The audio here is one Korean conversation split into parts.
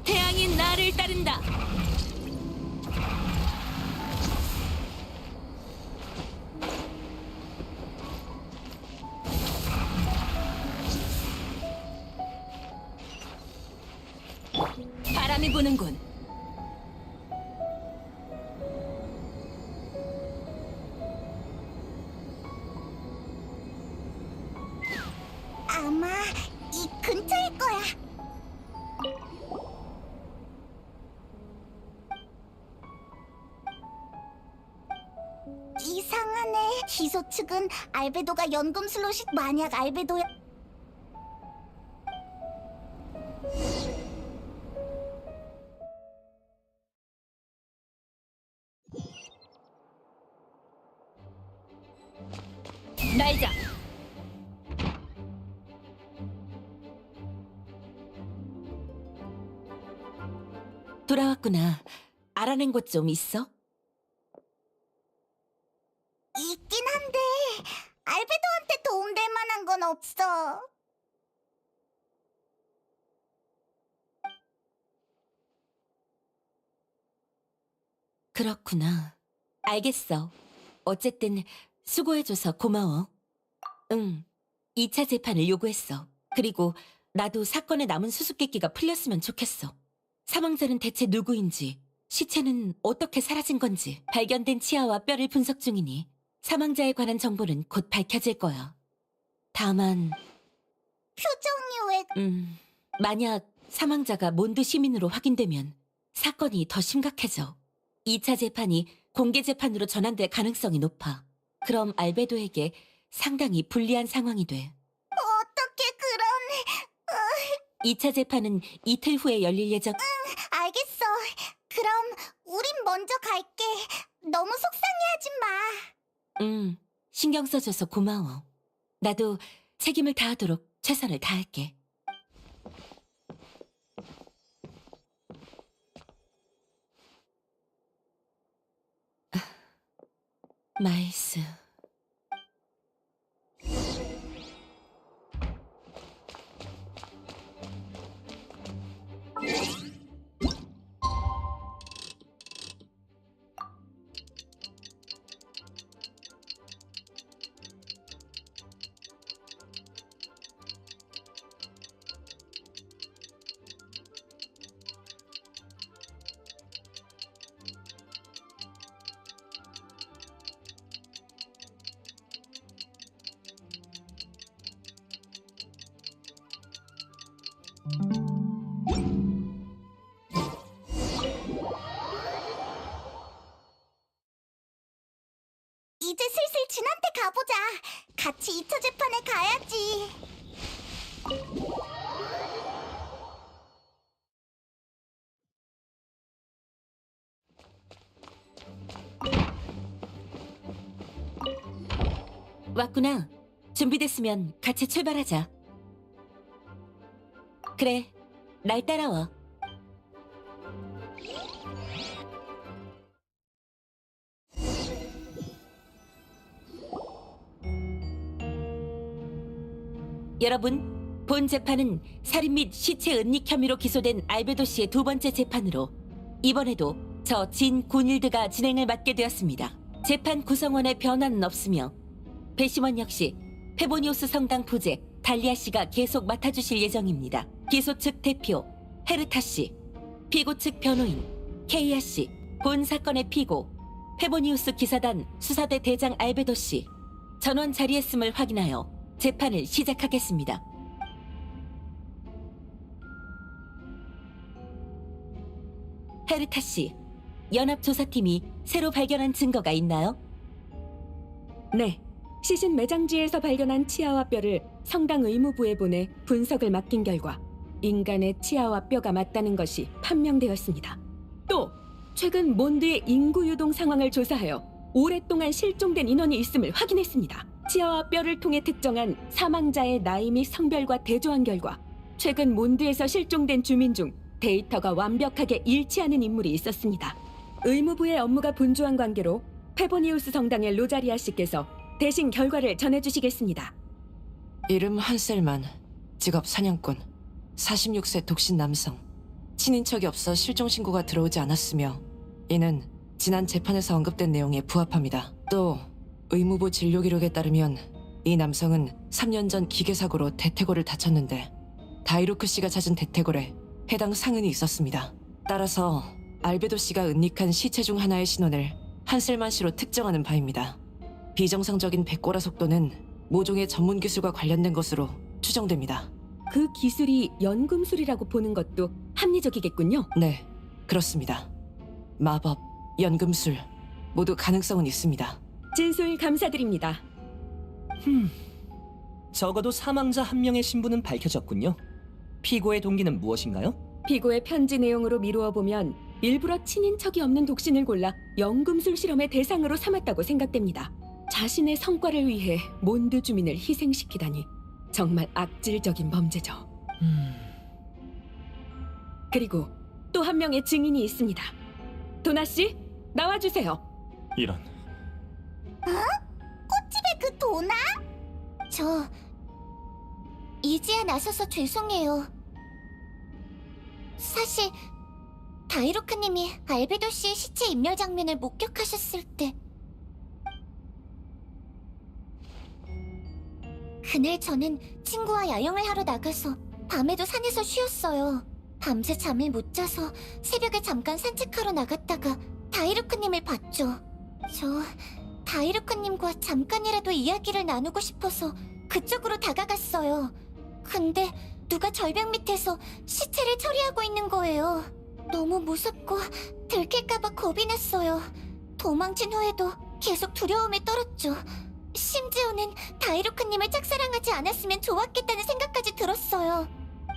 태양이 나를 따른다. 바람이 부는군. 아마 이 근처일 거야. 이상하네. 희소 측은 알베도가 연금 슬롯이 만약 알베도야. 날자. 돌아왔구나. 알아낸 것 좀 있어? 있긴 한데 알베도한테 도움될 만한 건 없어. 그렇구나. 알겠어. 어쨌든 수고해줘서 고마워. 응, 2차 재판을 요구했어. 그리고 나도 사건의 남은 수수께끼가 풀렸으면 좋겠어. 사망자는 대체 누구인지, 시체는 어떻게 사라진 건지, 발견된 치아와 뼈를 분석 중이니 사망자에 관한 정보는 곧 밝혀질 거야. 다만, 표정이 왜... 만약 사망자가 몬드 시민으로 확인되면 사건이 더 심각해져. 2차 재판이 공개 재판으로 전환될 가능성이 높아. 그럼 알베도에게 상당히 불리한 상황이 돼. 어떻게 그런... 2차 재판은 이틀 후에 열릴 예정. 알겠어. 그럼 우린 먼저 갈게. 너무 속상해하지 마. 신경 써줘서 고마워. 나도 책임을 다하도록 최선을 다할게. 마일스. 이제 슬슬 진한테 가보자. 같이 2차 재판에 가야지. 왔구나. 준비됐으면 같이 출발하자. 그래, 날 따라와. 여러분, 본 재판은 살인 및 시체 은닉 혐의로 기소된 알베도 씨의 두 번째 재판으로 이번에도 저 진 군일드가 진행을 맡게 되었습니다. 재판 구성원의 변화는 없으며 배심원 역시 페보니우스 성당 부제 달리아 씨가 계속 맡아주실 예정입니다. 기소 측 대표 헤르타 씨, 피고 측 변호인 케이아 씨, 본 사건의 피고 페보니우스 기사단 수사대 대장 알베도 씨, 전원 자리했음을 확인하여 재판을 시작하겠습니다. 헤르타 씨, 연합조사팀이 새로 발견한 증거가 있나요? 네, 시신 매장지에서 발견한 치아와 뼈를 성당 의무부에 보내 분석을 맡긴 결과 인간의 치아와 뼈가 맞다는 것이 판명되었습니다. 또 최근 몬드의 인구 유동 상황을 조사하여 오랫동안 실종된 인원이 있음을 확인했습니다. 치아와 뼈를 통해 특정한 사망자의 나이 및 성별과 대조한 결과 최근 몬드에서 실종된 주민 중 데이터가 완벽하게 일치하는 인물이 있었습니다. 의무부의 업무가 분주한 관계로 페보니우스 성당의 로자리아 씨께서 대신 결과를 전해주시겠습니다. 이름 한셀만, 직업 사냥꾼, 46세 독신 남성. 친인척이 없어 실종 신고가 들어오지 않았으며 이는 지난 재판에서 언급된 내용에 부합합니다. 또 의무부 진료 기록에 따르면 이 남성은 3년 전 기계 사고로 대퇴골을 다쳤는데 다이로크 씨가 찾은 대퇴골에 해당 상흔이 있었습니다. 따라서 알베도 씨가 은닉한 시체 중 하나의 신원을 한셀만 씨로 특정하는 바입니다. 비정상적인 백골화 속도는 모종의 전문 기술과 관련된 것으로 추정됩니다. 그 기술이 연금술이라고 보는 것도 합리적이겠군요. 네, 그렇습니다. 마법, 연금술 모두 가능성은 있습니다. 진술 감사드립니다. 적어도 사망자 한 명의 신분은 밝혀졌군요. 피고의 동기는 무엇인가요? 피고의 편지 내용으로 미루어 보면 일부러 친인척이 없는 독신을 골라 연금술 실험의 대상으로 삼았다고 생각됩니다. 자신의 성과를 위해 몬드 주민을 희생시키다니 정말 악질적인 범죄죠. 그리고 또 한 명의 증인이 있습니다. 도나 씨, 나와주세요. 이런. 꽃집에 그 도나? 저 이제야 나서서 죄송해요. 사실 다이로크님이 알베도 씨의 시체 인멸 장면을 목격하셨을 때 그날 저는 친구와 야영을 하러 나가서 밤에도 산에서 쉬었어요. 밤새 잠을 못 자서 새벽에 잠깐 산책하러 나갔다가 다이루크님을 봤죠. 저 다이루크님과 잠깐이라도 이야기를 나누고 싶어서 그쪽으로 다가갔어요. 근데 누가 절벽 밑에서 시체를 처리하고 있는 거예요. 너무 무섭고 들킬까봐 겁이 났어요. 도망친 후에도 계속 두려움에 떨었죠. 심지어는 다이루크님을 짝사랑하지 않았으면 좋았겠다는 생각까지 들었어요.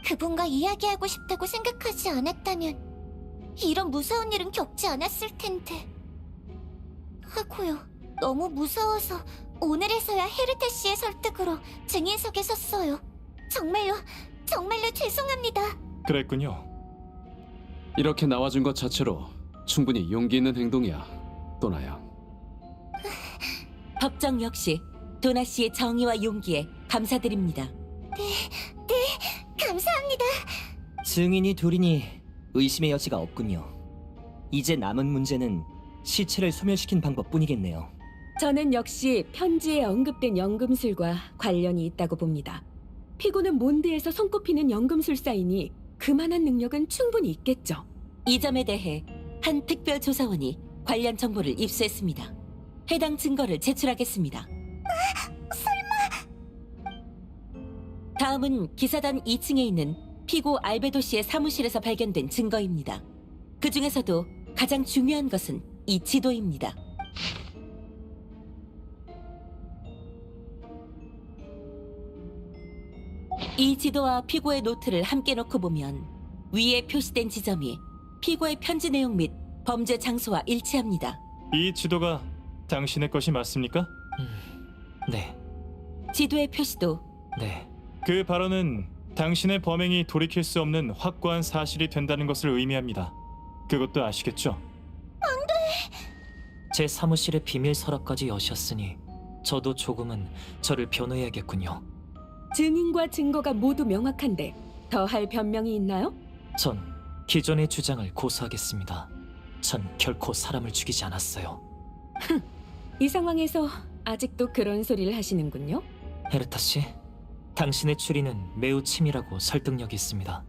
그분과 이야기하고 싶다고 생각하지 않았다면 이런 무서운 일은 겪지 않았을 텐데. 하고요. 너무 무서워서 오늘에서야 헤르테 씨의 설득으로 증인석에 섰어요. 정말로 죄송합니다. 그랬군요. 이렇게 나와준 것 자체로 충분히 용기 있는 행동이야, 또나야. 법정 역시 도나 씨의 정의와 용기에 감사드립니다. 감사합니다. 증인이 둘이니 의심의 여지가 없군요. 이제 남은 문제는 시체를 소멸시킨 방법뿐이겠네요. 저는 역시 편지에 언급된 연금술과 관련이 있다고 봅니다. 피고는 몬드에서 손꼽히는 연금술사이니 그만한 능력은 충분히 있겠죠. 이 점에 대해 한 특별조사원이 관련 정보를 입수했습니다. 해당 증거를 제출하겠습니다. 다음은 기사단 2층에 있는 피고 알베도 씨의 사무실에서 발견된 증거입니다. 그 중에서도 가장 중요한 것은 이 지도입니다. 이 지도와 피고의 노트를 함께 놓고 보면 위에 표시된 지점이 피고의 편지 내용 및 범죄 장소와 일치합니다. 이 지도가 당신의 것이 맞습니까? 네, 지도의 표시도 네. 그 발언은 당신의 범행이 돌이킬 수 없는 확고한 사실이 된다는 것을 의미합니다. 그것도 아시겠죠? 제 사무실에 비밀 서랍까지 여셨으니 저도 조금은 저를 변호해야겠군요. 증인과 증거가 모두 명확한데 더 할 변명이 있나요? 전 기존의 주장을 고수하겠습니다. 전 결코 사람을 죽이지 않았어요. 이 상황에서 아직도 그런 소리를 하시는군요. 헤르타 씨, 당신의 추리는 매우 치밀하고 설득력이 있습니다.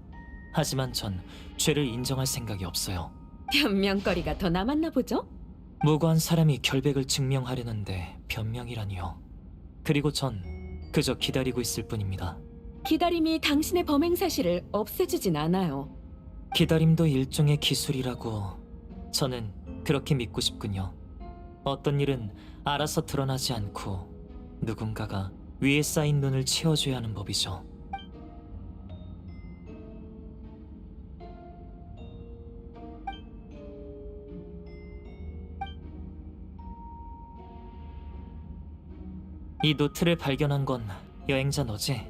하지만 전 죄를 인정할 생각이 없어요. 변명거리가 더 남았나 보죠? 무고한 사람이 결백을 증명하려는데 변명이라니요. 그리고 전 그저 기다리고 있을 뿐입니다. 기다림이 당신의 범행 사실을 없애주진 않아요. 기다림도 일종의 기술이라고 저는 그렇게 믿고 싶군요. 어떤 일은 알아서 드러나지 않고 누군가가 위에 쌓인 눈을 채워줘야 하는 법이죠. 이 노트를 발견한 건 여행자 너지?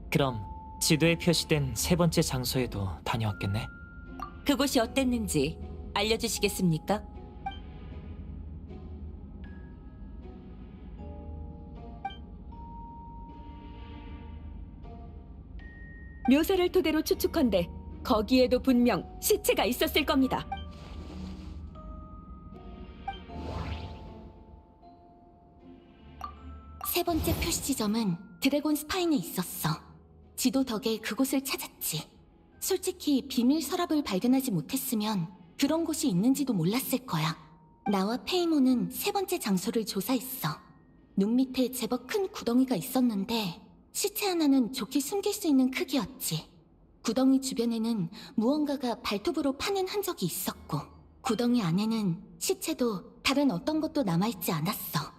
그럼 지도에 표시된 세 번째 장소에도 다녀왔겠네? 그곳이 어땠는지 알려주시겠습니까? 묘사를 토대로 추측컨대 거기에도 분명 시체가 있었을 겁니다. 세 번째 표시 지점은 드래곤 스파인에 있었어. 지도 덕에 그곳을 찾았지. 솔직히 비밀 서랍을 발견하지 못했으면 그런 곳이 있는지도 몰랐을 거야. 나와 페이몬은 세 번째 장소를 조사했어. 눈 밑에 제법 큰 구덩이가 있었는데 시체 하나는 좋게 숨길 수 있는 크기였지. 구덩이 주변에는 무언가가 발톱으로 파낸 흔적이 있었고 구덩이 안에는 시체도 다른 어떤 것도 남아있지 않았어.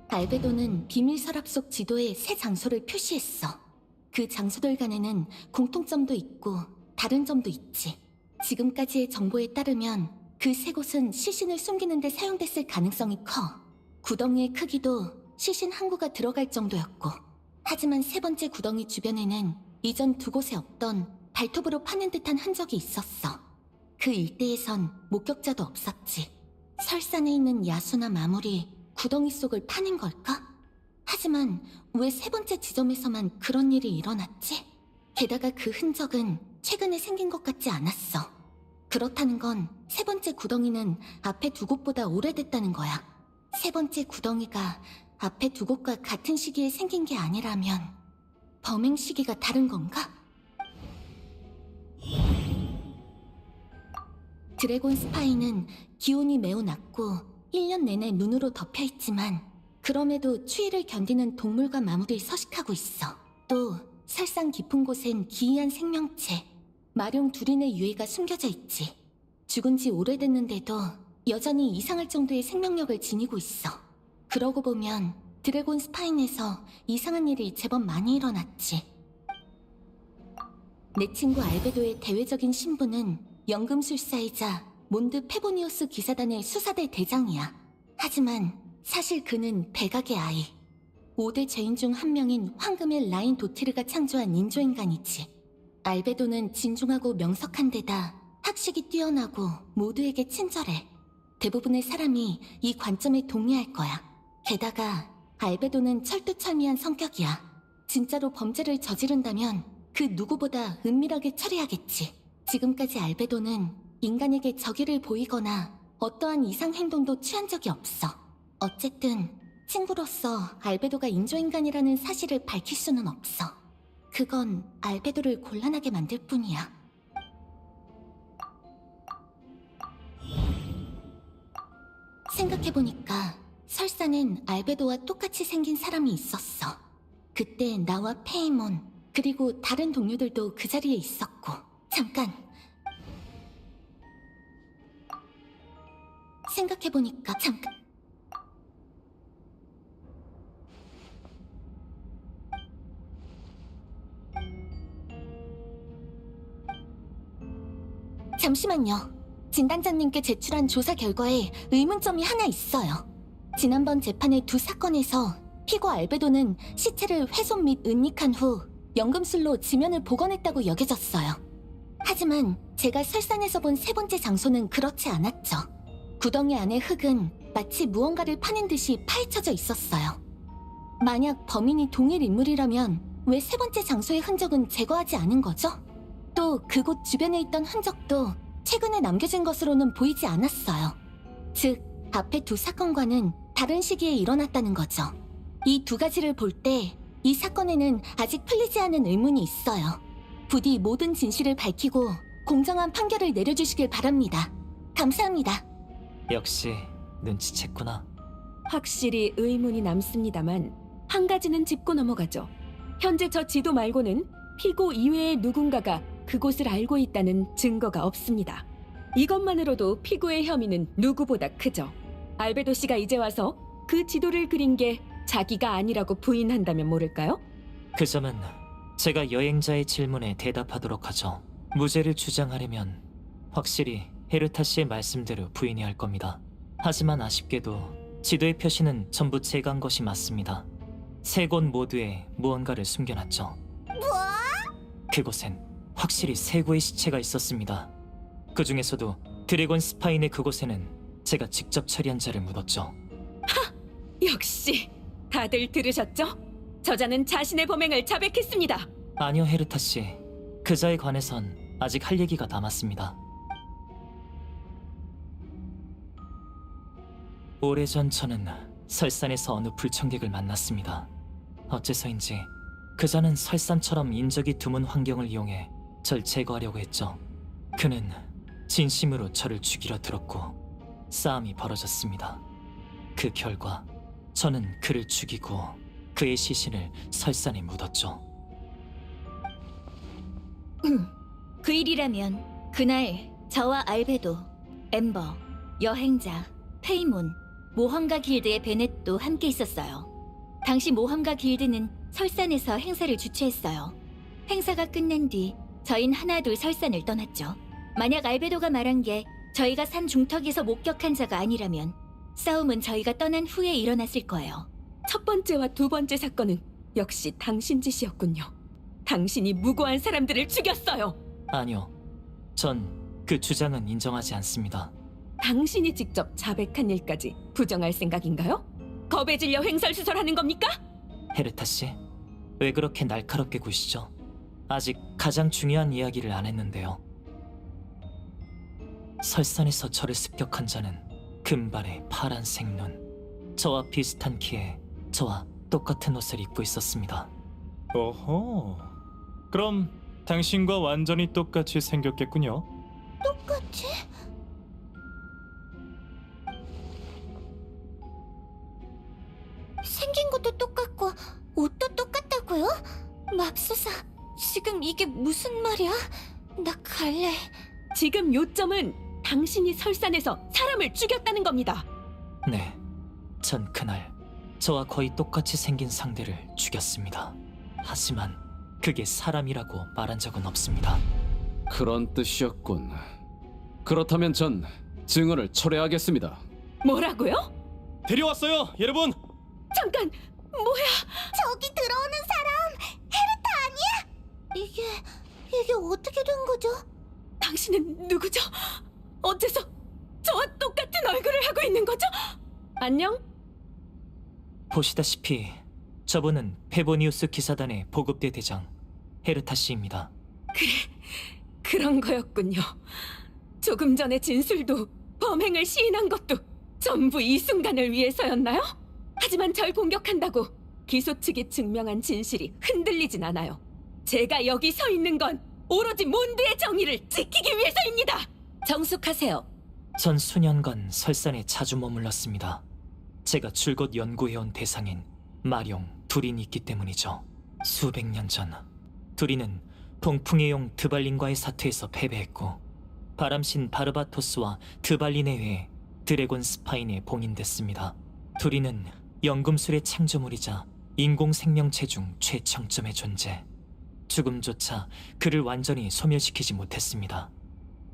알베도는 비밀 서랍 속 지도에 세 장소를 표시했어. 그 장소들 간에는 공통점도 있고 다른 점도 있지. 지금까지의 정보에 따르면 그 세 곳은 시신을 숨기는 데 사용됐을 가능성이 커. 구덩이의 크기도 시신 한 구가 들어갈 정도였고, 하지만 세 번째 구덩이 주변에는 이전 두 곳에 없던 발톱으로 파낸 듯한 흔적이 있었어. 그 일대에선 목격자도 없었지. 설산에 있는 야수나 마물이 구덩이 속을 파낸 걸까? 하지만 왜 세 번째 지점에서만 그런 일이 일어났지? 게다가 그 흔적은 최근에 생긴 것 같지 않았어. 그렇다는 건 세 번째 구덩이는 앞에 두 곳보다 오래됐다는 거야. 세 번째 구덩이가 앞에 두 곳과 같은 시기에 생긴 게 아니라면 범행 시기가 다른 건가? 드래곤 스파이는 기온이 매우 낮고 1년 내내 눈으로 덮여있지만 그럼에도 추위를 견디는 동물과 마물이 서식하고 있어. 또 설상 깊은 곳엔 기이한 생명체, 마룡 둘인의 유해가 숨겨져 있지. 죽은 지 오래됐는데도 여전히 이상할 정도의 생명력을 지니고 있어. 그러고 보면 드래곤 스파인에서 이상한 일이 제법 많이 일어났지. 내 친구 알베도의 대외적인 신분은 연금술사이자 몬드 페보니오스 기사단의 수사대 대장이야. 하지만 사실 그는 백악의 아이. 5대 죄인 중 한 명인 황금의 라인 도티르가 창조한 인조인간이지. 알베도는 진중하고 명석한 데다 학식이 뛰어나고 모두에게 친절해. 대부분의 사람이 이 관점에 동의할 거야. 게다가 알베도는 철두철미한 성격이야. 진짜로 범죄를 저지른다면 그 누구보다 은밀하게 처리하겠지. 지금까지 알베도는 인간에게 적의를 보이거나 어떠한 이상 행동도 취한 적이 없어. 어쨌든 친구로서 알베도가 인조인간이라는 사실을 밝힐 수는 없어. 그건 알베도를 곤란하게 만들 뿐이야. 생각해보니까 설사는 알베도와 똑같이 생긴 사람이 있었어. 그때 나와 페이몬 그리고 다른 동료들도 그 자리에 있었고. 잠깐. 생각해보니까 잠깐. 잠시만요. 진단장님께 제출한 조사 결과에 의문점이 하나 있어요. 지난번 재판의 두 사건에서 피고 알베도는 시체를 훼손 및 은닉한 후 연금술로 지면을 복원했다고 여겨졌어요. 하지만 제가 설산에서 본 세 번째 장소는 그렇지 않았죠. 구덩이 안의 흙은 마치 무언가를 파낸 듯이 파헤쳐져 있었어요. 만약 범인이 동일 인물이라면 왜 세 번째 장소의 흔적은 제거하지 않은 거죠? 또 그곳 주변에 있던 흔적도 최근에 남겨진 것으로는 보이지 않았어요. 즉, 앞의 두 사건과는 다른 시기에 일어났다는 거죠. 이 두 가지를 볼 때 이 사건에는 아직 풀리지 않은 의문이 있어요. 부디 모든 진실을 밝히고 공정한 판결을 내려주시길 바랍니다. 감사합니다. 역시 눈치챘구나. 확실히 의문이 남습니다만 한 가지는 짚고 넘어가죠. 현재 저 지도 말고는 피고 이외의 누군가가 그곳을 알고 있다는 증거가 없습니다. 이것만으로도 피고의 혐의는 누구보다 크죠. 알베도 씨가 이제 와서 그 지도를 그린 게 자기가 아니라고 부인한다면 모를까요? 그 점은 제가 여행자의 질문에 대답하도록 하죠. 무죄를 주장하려면 확실히 헤르타 씨의 말씀대로 부인해야 할 겁니다. 하지만 아쉽게도 지도의 표시는 전부 제가 한 것이 맞습니다. 세 곳 모두에 무언가를 숨겨놨죠. 그곳엔 확실히 세 구의 시체가 있었습니다. 그 중에서도 드래곤 스파인의 그곳에는 제가 직접 처리한 자를 묻었죠. 역시 다들 들으셨죠? 저자는 자신의 범행을 자백했습니다. 아니요, 헤르타 씨. 그자에 관해선 아직 할 얘기가 남았습니다. 오래전 저는 설산에서 어느 불청객을 만났습니다. 어째서인지 그자는 설산처럼 인적이 드문 환경을 이용해 절 제거하려고 했죠. 그는 진심으로 저를 죽이려 들었고 싸움이 벌어졌습니다. 그 결과 저는 그를 죽이고 그의 시신을 설산에 묻었죠. 그 일이라면 그날 저와 알베도, 엠버, 여행자, 페이몬, 모험가 길드의 베넷도 함께 있었어요. 당시 모험가 길드는 설산에서 행사를 주최했어요. 행사가 끝난 뒤 저흰 하나둘 설산을 떠났죠. 만약 알베도가 말한 게 저희가 산 중턱에서 목격한 자가 아니라면 싸움은 저희가 떠난 후에 일어났을 거예요. 첫 번째와 두 번째 사건은 역시 당신 짓이었군요. 당신이 무고한 사람들을 죽였어요. 아니요. 전 그 주장은 인정하지 않습니다. 당신이 직접 자백한 일까지 부정할 생각인가요? 겁에 질려 횡설수설하는 겁니까? 헤르타 씨, 왜 그렇게 날카롭게 구시죠? 아직 가장 중요한 이야기를 안 했는데요. 설산에서 저를 습격한 자는 금발의 파란색 눈, 저와 비슷한 키에 저와 똑같은 옷을 입고 있었습니다. 오호. 그럼 당신과 완전히 똑같이 생겼겠군요. 똑같이? 생긴 것도 똑같고 옷도 똑같다고요? 맙소사, 지금 이게 무슨 말이야? 나 갈래. 지금 요점은 당신이 설산에서 사람을 죽였다는 겁니다. 네, 전 그날 저와 거의 똑같이 생긴 상대를 죽였습니다. 하지만 그게 사람이라고 말한 적은 없습니다. 그런 뜻이었군. 그렇다면 전 증언을 철회하겠습니다. 뭐라고요? 데려왔어요, 여러분. 잠깐, 뭐야? 저기 들어오는 사람 헤르타 아니야? 이게 어떻게 된 거죠? 당신은 누구죠? 어째서 저와 똑같은 얼굴을 하고 있는 거죠? 안녕? 보시다시피 저분은 페보니우스 기사단의 보급대 대장 헤르타 씨입니다. 그런 거였군요. 조금 전의 진술도 범행을 시인한 것도 전부 이 순간을 위해서였나요? 하지만 절 공격한다고 기소 측이 증명한 진실이 흔들리진 않아요. 제가 여기 서 있는 건 오로지 몬드의 정의를 지키기 위해서입니다. 정숙하세요. 전 수년간 설산에 자주 머물렀습니다. 제가 줄곧 연구해온 대상인 마룡 두린이 있기 때문이죠. 수백 년 전 두린은 동풍의 용 드발린과의 사투에서 패배했고 바람신 바르바토스와 드발린에 의해 드래곤 스파인에 봉인됐습니다. 두린은 연금술의 창조물이자 인공생명체 중 최정점의 존재. 죽음조차 그를 완전히 소멸시키지 못했습니다.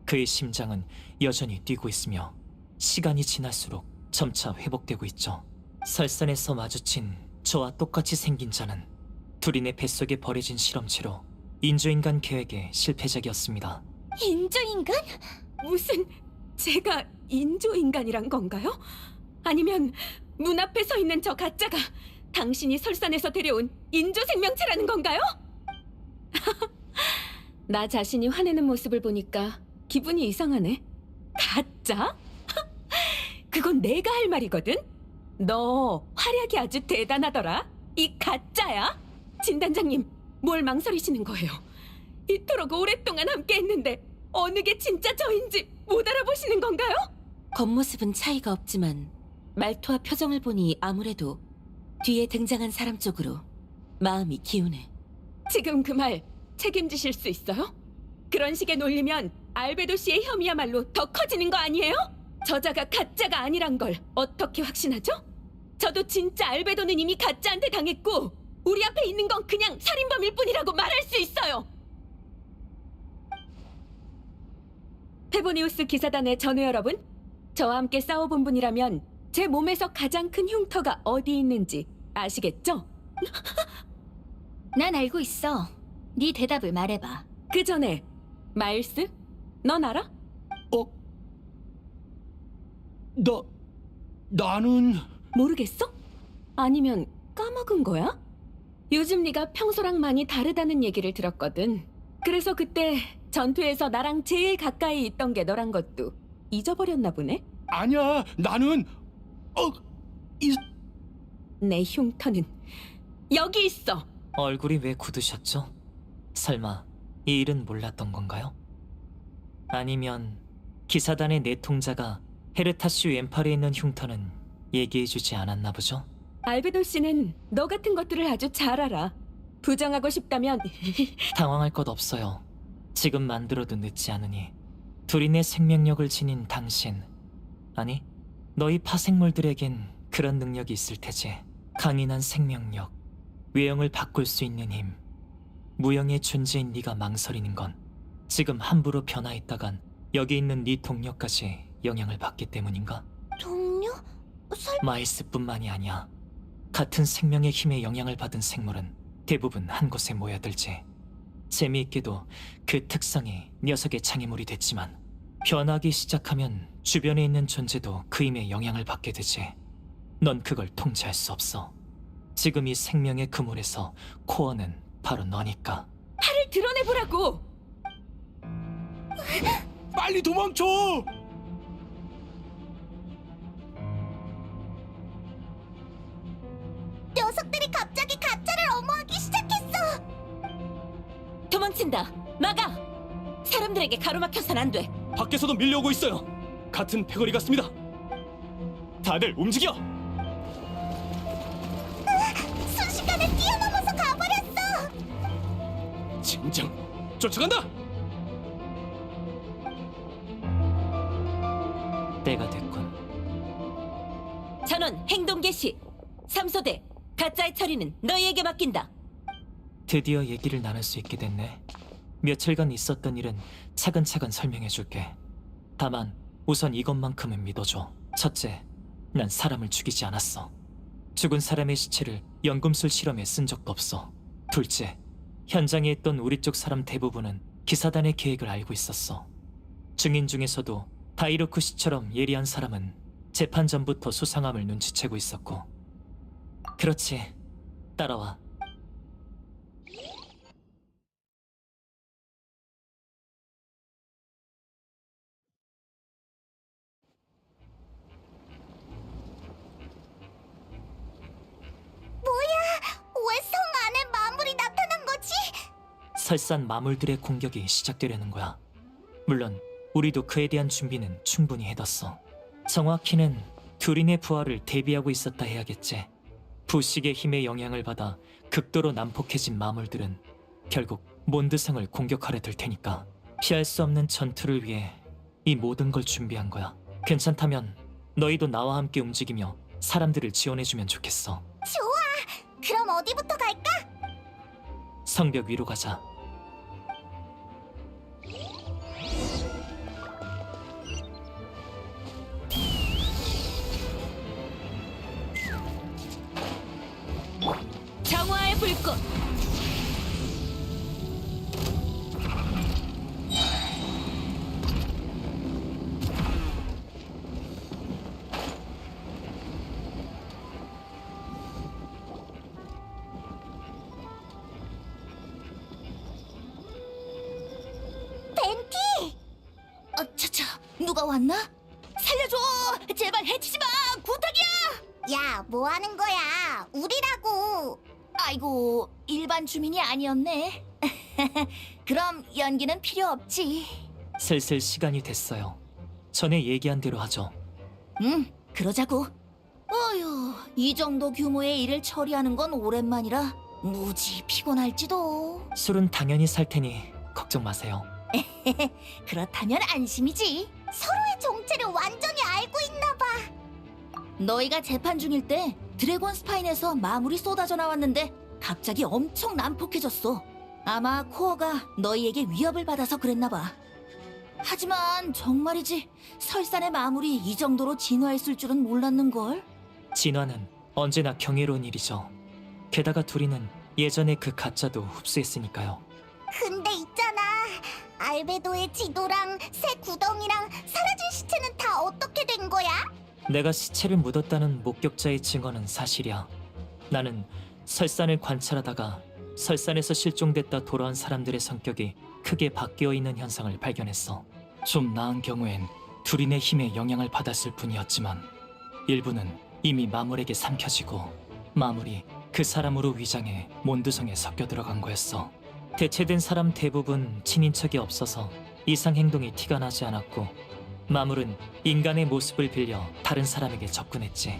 그의 심장은 여전히 뛰고 있으며 시간이 지날수록 점차 회복되고 있죠. 설산에서 마주친 저와 똑같이 생긴 자는 두린의 뱃속에 버려진 실험체로 인조인간 계획의 실패작이었습니다. 인조인간? 무슨 제가 인조인간이란 건가요? 아니면 문 앞에 서 있는 저 가짜가 당신이 설산에서 데려온 인조생명체라는 건가요? 나 자신이 화내는 모습을 보니까 기분이 이상하네. 가짜? 그건 내가 할 말이거든? 너 활약이 아주 대단하더라. 이 가짜야? 진단장님, 뭘 망설이시는 거예요? 이토록 오랫동안 함께했는데 어느 게 진짜 저인지 못 알아보시는 건가요? 겉모습은 차이가 없지만 말투와 표정을 보니 아무래도 뒤에 등장한 사람 쪽으로 마음이 기우네. 지금 그 말 책임지실 수 있어요? 그런 식의 놀리면 알베도 씨의 혐의야말로 더 커지는 거 아니에요? 저자가 가짜가 아니란 걸 어떻게 확신하죠? 저도 진짜 알베도는 이미 가짜한테 당했고 우리 앞에 있는 건 그냥 살인범일 뿐이라고 말할 수 있어요. 페보니우스 기사단의 전우 여러분, 저와 함께 싸워본 분이라면 제 몸에서 가장 큰 흉터가 어디 있는지 아시겠죠? 난 알고 있어. 네 대답을 말해봐. 그 전에 마일스, 넌 알아? 나는 모르겠어? 아니면 까먹은 거야? 요즘 네가 평소랑 많이 다르다는 얘기를 들었거든. 그래서 그때 전투에서 나랑 제일 가까이 있던 게 너란 것도 잊어버렸나 보네? 아니야, 나는 내 흉터는 여기 있어. 얼굴이 왜 굳으셨죠? 설마 이 일은 몰랐던 건가요? 아니면 기사단의 내통자가 헤르타슈 엠팔에 있는 흉터는 얘기해주지 않았나 보죠? 알베도 씨는 너 같은 것들을 아주 잘 알아. 부정하고 싶다면 당황할 것 없어요. 지금 만들어도 늦지 않으니. 둘인의 생명력을 지닌 당신, 아니 너희 파생물들에겐 그런 능력이 있을 테지. 강인한 생명력, 외형을 바꿀 수 있는 힘. 무형의 존재인 네가 망설이는 건 지금 함부로 변화했다간 여기 있는 네 동료까지 영향을 받기 때문인가? 동료? 마이스뿐만이 아니야. 같은 생명의 힘에 영향을 받은 생물은 대부분 한 곳에 모여들지. 재미있게도 그 특성이 녀석의 장애물이 됐지만 변하기 시작하면 주변에 있는 존재도 그 힘에 영향을 받게 되지. 넌 그걸 통제할 수 없어. 지금 이 생명의 그물에서 코어는 바로 너니까. 팔을 드러내보라고. 빨리 도망쳐! 녀석들이 갑자기 가짜를 엄호하기 시작했어. 도망친다. 막아. 사람들에게 가로막혀선 안 돼. 밖에서도 밀려오고 있어요. 같은 패거리 같습니다. 다들 움직여! 순식간에 뛰어넘어서 가버렸어. 젠장! 쫓아간다! 때가 됐군. 전원 행동 개시. 3소대 가짜의 처리는 너희에게 맡긴다. 드디어 얘기를 나눌 수 있게 됐네. 며칠간 있었던 일은 차근차근 설명해줄게. 다만 우선 이것만큼은 믿어줘. 첫째, 난 사람을 죽이지 않았어. 죽은 사람의 시체를 연금술 실험에 쓴 적도 없어. 둘째, 현장에 있던 우리 쪽 사람 대부분은 기사단의 계획을 알고 있었어. 증인 중에서도 다이루크 씨처럼 예리한 사람은 재판 전부터 수상함을 눈치채고 있었고. 그렇지, 따라와. 왜 성 안에 마물이 나타난 거지? 설산 마물들의 공격이 시작되려는 거야. 물론 우리도 그에 대한 준비는 충분히 해뒀어. 정확히는 두린의 부활을 대비하고 있었다 해야겠지. 부식의 힘에 영향을 받아 극도로 난폭해진 마물들은 결국 몬드성을 공격하려 들 테니까 피할 수 없는 전투를 위해 이 모든 걸 준비한 거야. 괜찮다면 너희도 나와 함께 움직이며 사람들을 지원해주면 좋겠어. 좋아. 그럼 어디부터 갈까? 성벽 위로 가자. 정화의 불꽃. 벤티! 차차, 누가 왔나? 살려줘! 제발 해치지 마! 부탁이야! 야, 뭐 하는 거야? 우리라고! 아이고, 일반 주민이 아니었네. 그럼 연기는 필요 없지. 슬슬 시간이 됐어요. 전에 얘기한 대로 하죠. 응, 그러자고. 어휴, 이 정도 규모의 일을 처리하는 건 오랜만이라 무지 피곤할지도. 술은 당연히 살 테니 걱정 마세요. 그렇다면 안심이지. 서로의 정체를 완전히 알고 있나 봐. 너희가 재판 중일 때 드래곤 스파인에서 마물이 쏟아져 나왔는데 갑자기 엄청 난폭해졌어. 아마 코어가 너희에게 위협을 받아서 그랬나 봐. 하지만 정말이지 설산의 마물이 이 정도로 진화했을 줄은 몰랐는걸. 진화는 언제나 경이로운 일이죠. 게다가 둘이는 예전에 그 가짜도 흡수했으니까요. 근데 있잖아. 알베도의 지도랑 새 구덩이랑 사라진 시체는 다 어떻게 된 거야? 내가 시체를 묻었다는 목격자의 증언은 사실이야. 나는 설산을 관찰하다가 설산에서 실종됐다 돌아온 사람들의 성격이 크게 바뀌어 있는 현상을 발견했어. 좀 나은 경우엔 둘인의 힘에 영향을 받았을 뿐이었지만 일부는 이미 마물에게 삼켜지고 마물이 그 사람으로 위장해 몬드성에 섞여 들어간 거였어. 대체된 사람 대부분 친인척이 없어서 이상 행동이 티가 나지 않았고 마물은 인간의 모습을 빌려 다른 사람에게 접근했지.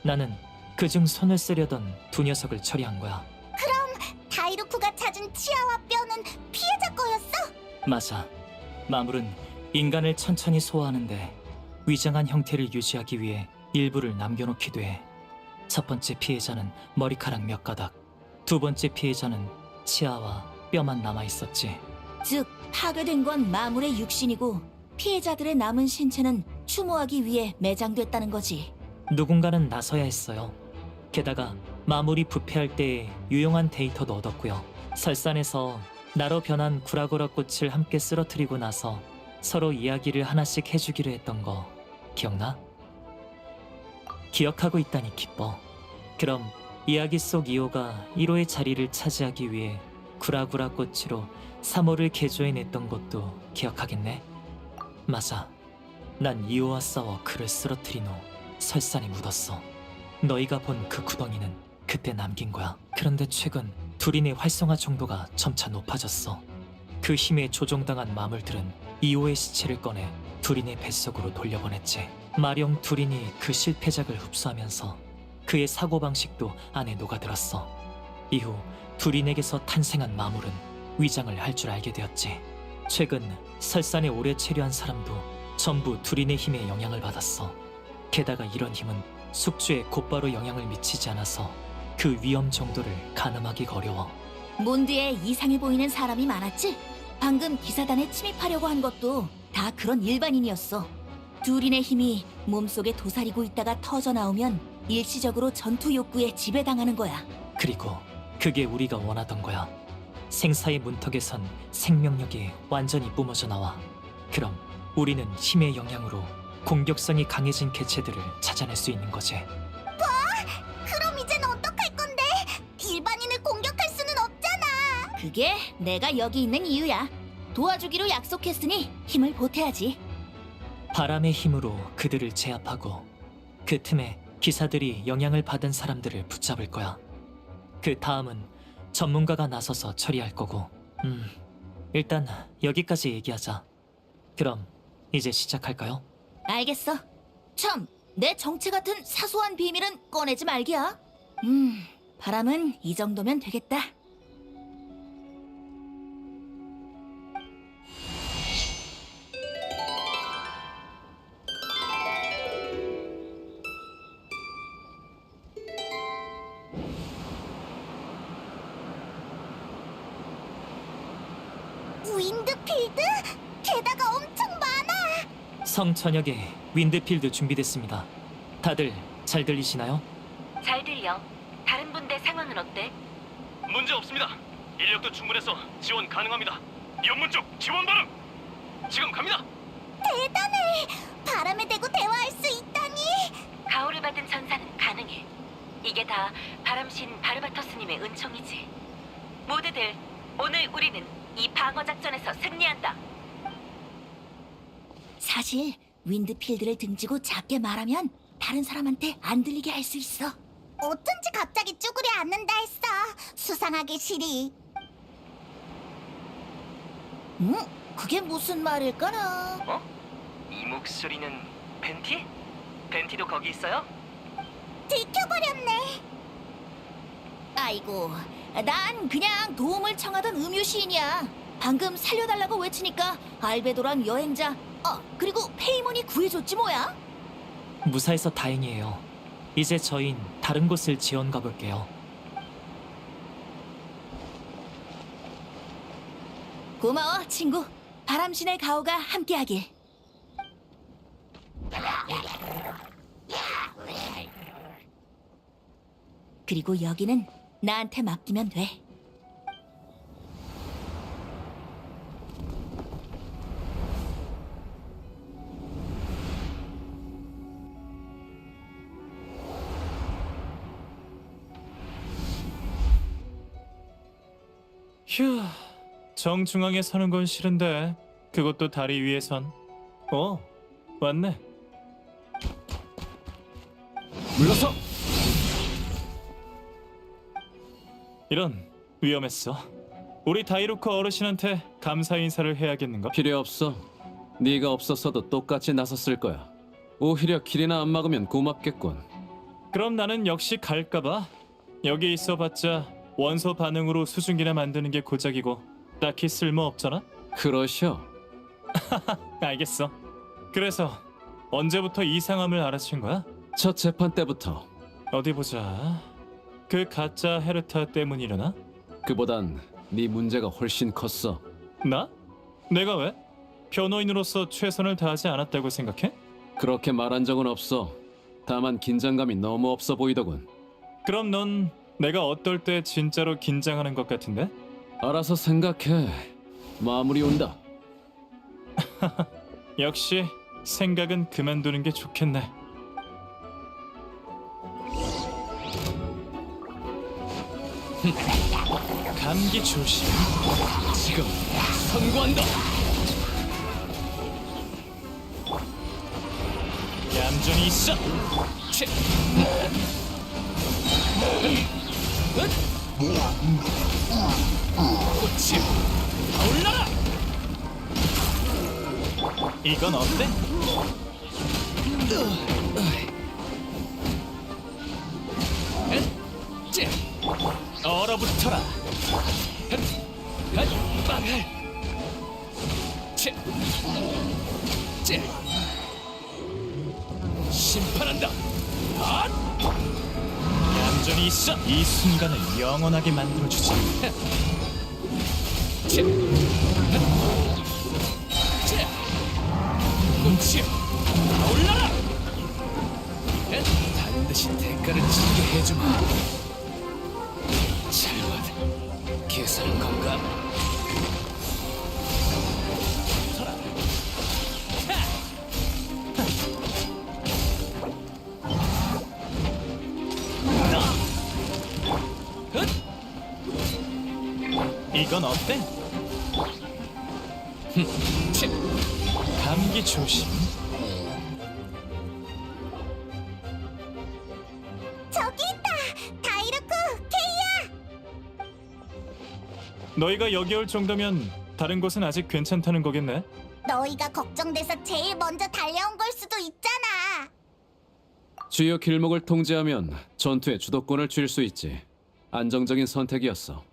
나는 그중 손을 쓰려던 두 녀석을 처리한 거야. 다이루크가 찾은 치아와 뼈는 피해자 거였어? 맞아. 마물은 인간을 천천히 소화하는데 위장한 형태를 유지하기 위해 일부를 남겨놓기도 해. 첫 번째 피해자는 머리카락 몇 가닥, 두 번째 피해자는 치아와 뼈만 남아있었지. 즉, 파괴된 건 마물의 육신이고 피해자들의 남은 신체는 추모하기 위해 매장됐다는 거지. 누군가는 나서야 했어요. 게다가 마물이 부패할 때에 유용한 데이터도 얻었고요. 설산에서 나로 변한 구라구라 꽃을 함께 쓰러뜨리고 나서 서로 이야기를 하나씩 해주기로 했던 거 기억나? 기억하고 있다니 기뻐. 그럼 이야기 속 이오가 1호의 자리를 차지하기 위해 구라구라 꽃으로 3호를 개조해냈던 것도 기억하겠네? 맞아. 난 이오와 싸워 그를 쓰러뜨린 후 설산에 묻었어. 너희가 본 그 구덩이는 그때 남긴 거야. 그런데 최근 두린의 활성화 정도가 점차 높아졌어. 그 힘에 조종당한 마물들은 이오의 시체를 꺼내 두린의 뱃속으로 돌려보냈지. 마령 두린이 그 실패작을 흡수하면서 그의 사고방식도 안에 녹아들었어. 이후 두린에게서 탄생한 마물은 위장을 할 줄 알게 되었지. 최근 설산에 오래 체류한 사람도 전부 두린의 힘에 영향을 받았어. 게다가 이런 힘은 숙주에 곧바로 영향을 미치지 않아서 그 위험 정도를 가늠하기가 어려워. 몬드에 이상해 보이는 사람이 많았지? 방금 기사단에 침입하려고 한 것도 다 그런 일반인이었어. 둘인의 힘이 몸속에 도사리고 있다가 터져 나오면 일시적으로 전투 욕구에 지배당하는 거야. 그리고 그게 우리가 원하던 거야. 생사의 문턱에선 생명력이 완전히 뿜어져 나와. 그럼 우리는 힘의 영향으로 공격성이 강해진 개체들을 찾아낼 수 있는 거지. 그럼 이젠 어떡할 건데? 일반인을 공격할 수는 없잖아. 그게 내가 여기 있는 이유야. 도와주기로 약속했으니 힘을 보태야지. 바람의 힘으로 그들을 제압하고 그 틈에 기사들이 영향을 받은 사람들을 붙잡을 거야. 그 다음은 전문가가 나서서 처리할 거고. 일단 여기까지 얘기하자. 그럼 이제 시작할까요? 알겠어. 참, 내 정체 같은 사소한 비밀은 꺼내지 말기야. 바람은 이 정도면 되겠다. 윈드필드? 게다가 엄청 많아. 성천역에 윈드필드 준비됐습니다. 다들 잘 들리시나요? 잘 들려. 다른 분대 상황은 어때? 문제 없습니다. 인력도 충분해서 지원 가능합니다. 연문 쪽 지원 바람. 지금 갑니다. 대단해. 바람에 대고 대화할 수 있다니. 가호를 받은 전사는 가능해. 이게 다 바람신 바르바토스님의 은총이지. 모두들 오늘 우리는 이 방어 작전에서 승리한다. 사실 윈드필드를 등지고 작게 말하면 다른 사람한테 안 들리게 할 수 있어. 어쩐지 갑자기 쭈그려 앉는다 했어. 수상하게 시리. 그게 무슨 말일까나? 이 목소리는 벤티? 벤티도 거기 있어요? 들켜버렸네. 아이고, 난 그냥 도움을 청하던 음유시인이야. 방금 살려달라고 외치니까 알베도랑 여행자, 그리고 페이몬이 구해줬지 뭐야. 무사해서 다행이에요. 이제 저흰 다른 곳을 지원 가볼게요. 고마워, 친구. 바람신의 가호가 함께하길. 그리고 여기는 나한테 맡기면 돼. 휴, 정중앙에 서는 건 싫은데 그것도 다리 위에선. 왔네. 물러서! 이런, 위험했어. 우리 다이루크 어르신한테 감사 인사를 해야겠는가? 필요 없어. 네가 없었어도 똑같이 나섰을 거야. 오히려 길이나 안 막으면 고맙겠군. 그럼 나는 역시 갈까봐. 여기 있어봤자 원소 반응으로 수증기나 만드는 게 고작이고 딱히 쓸모 없잖아. 그러셔. 알겠어. 그래서 언제부터 이상함을 알아챈 거야? 첫 재판 때부터. 어디 보자. 그 가짜 헤르타 때문이려나? 그보단 네 문제가 훨씬 컸어. 나? 내가 왜? 변호인으로서 최선을 다하지 않았다고 생각해? 그렇게 말한 적은 없어. 다만 긴장감이 너무 없어 보이더군. 그럼 넌 내가 어떨 때 진짜로 긴장하는 것 같은데? 알아서 생각해. 마무리 온다. 역시 생각은 그만두는 게 좋겠네. 감기 조심. 지금 선고한다. 얌전히 있어. 꽃이 타올라라. 이건 어때? 얼어붙어라. 심판한다. 얌전히 있어. 이 순간을 영원하게 만들어주지. 꽃이 타올라라. 반드시 대가를 치게 해주마. 잘못 계산한 건가? 이건 어때? 감기 조심. 저기 있다! 다이루크! 케이야! 너희가 여기 올 정도면 다른 곳은 아직 괜찮다는 거겠네? 너희가 걱정돼서 제일 먼저 달려온 걸 수도 있잖아! 주요 길목을 통제하면 전투의 주도권을 쥘 수 있지. 안정적인 선택이었어.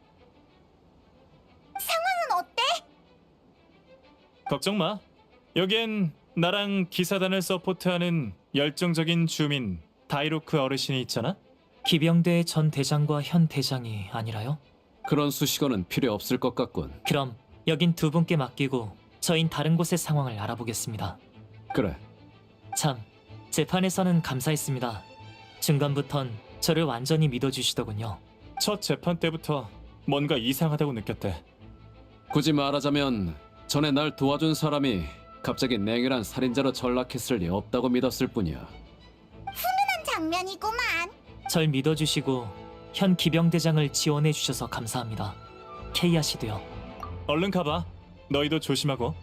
상황은 어때? 걱정 마. 여기엔 나랑 기사단을 서포트하는 열정적인 주민 다이루크 어르신이 있잖아. 기병대의 전 대장과 현 대장이 아니라요? 그런 수식어는 필요 없을 것 같군. 그럼 여긴 두 분께 맡기고 저흰 다른 곳의 상황을 알아보겠습니다. 그래. 참, 재판에서는 감사했습니다. 중간부턴 저를 완전히 믿어주시더군요. 첫 재판 때부터 뭔가 이상하다고 느꼈대. 굳이 말하자면 전에 날 도와준 사람이 갑자기 냉혈한 살인자로 전락했을 리 없다고 믿었을 뿐이야. 한 장면이구만! 절 믿어주시고 현 기병대장을 지원해주셔서 감사합니다. 케이아 씨도요. 얼른 가봐. 너희도 조심하고.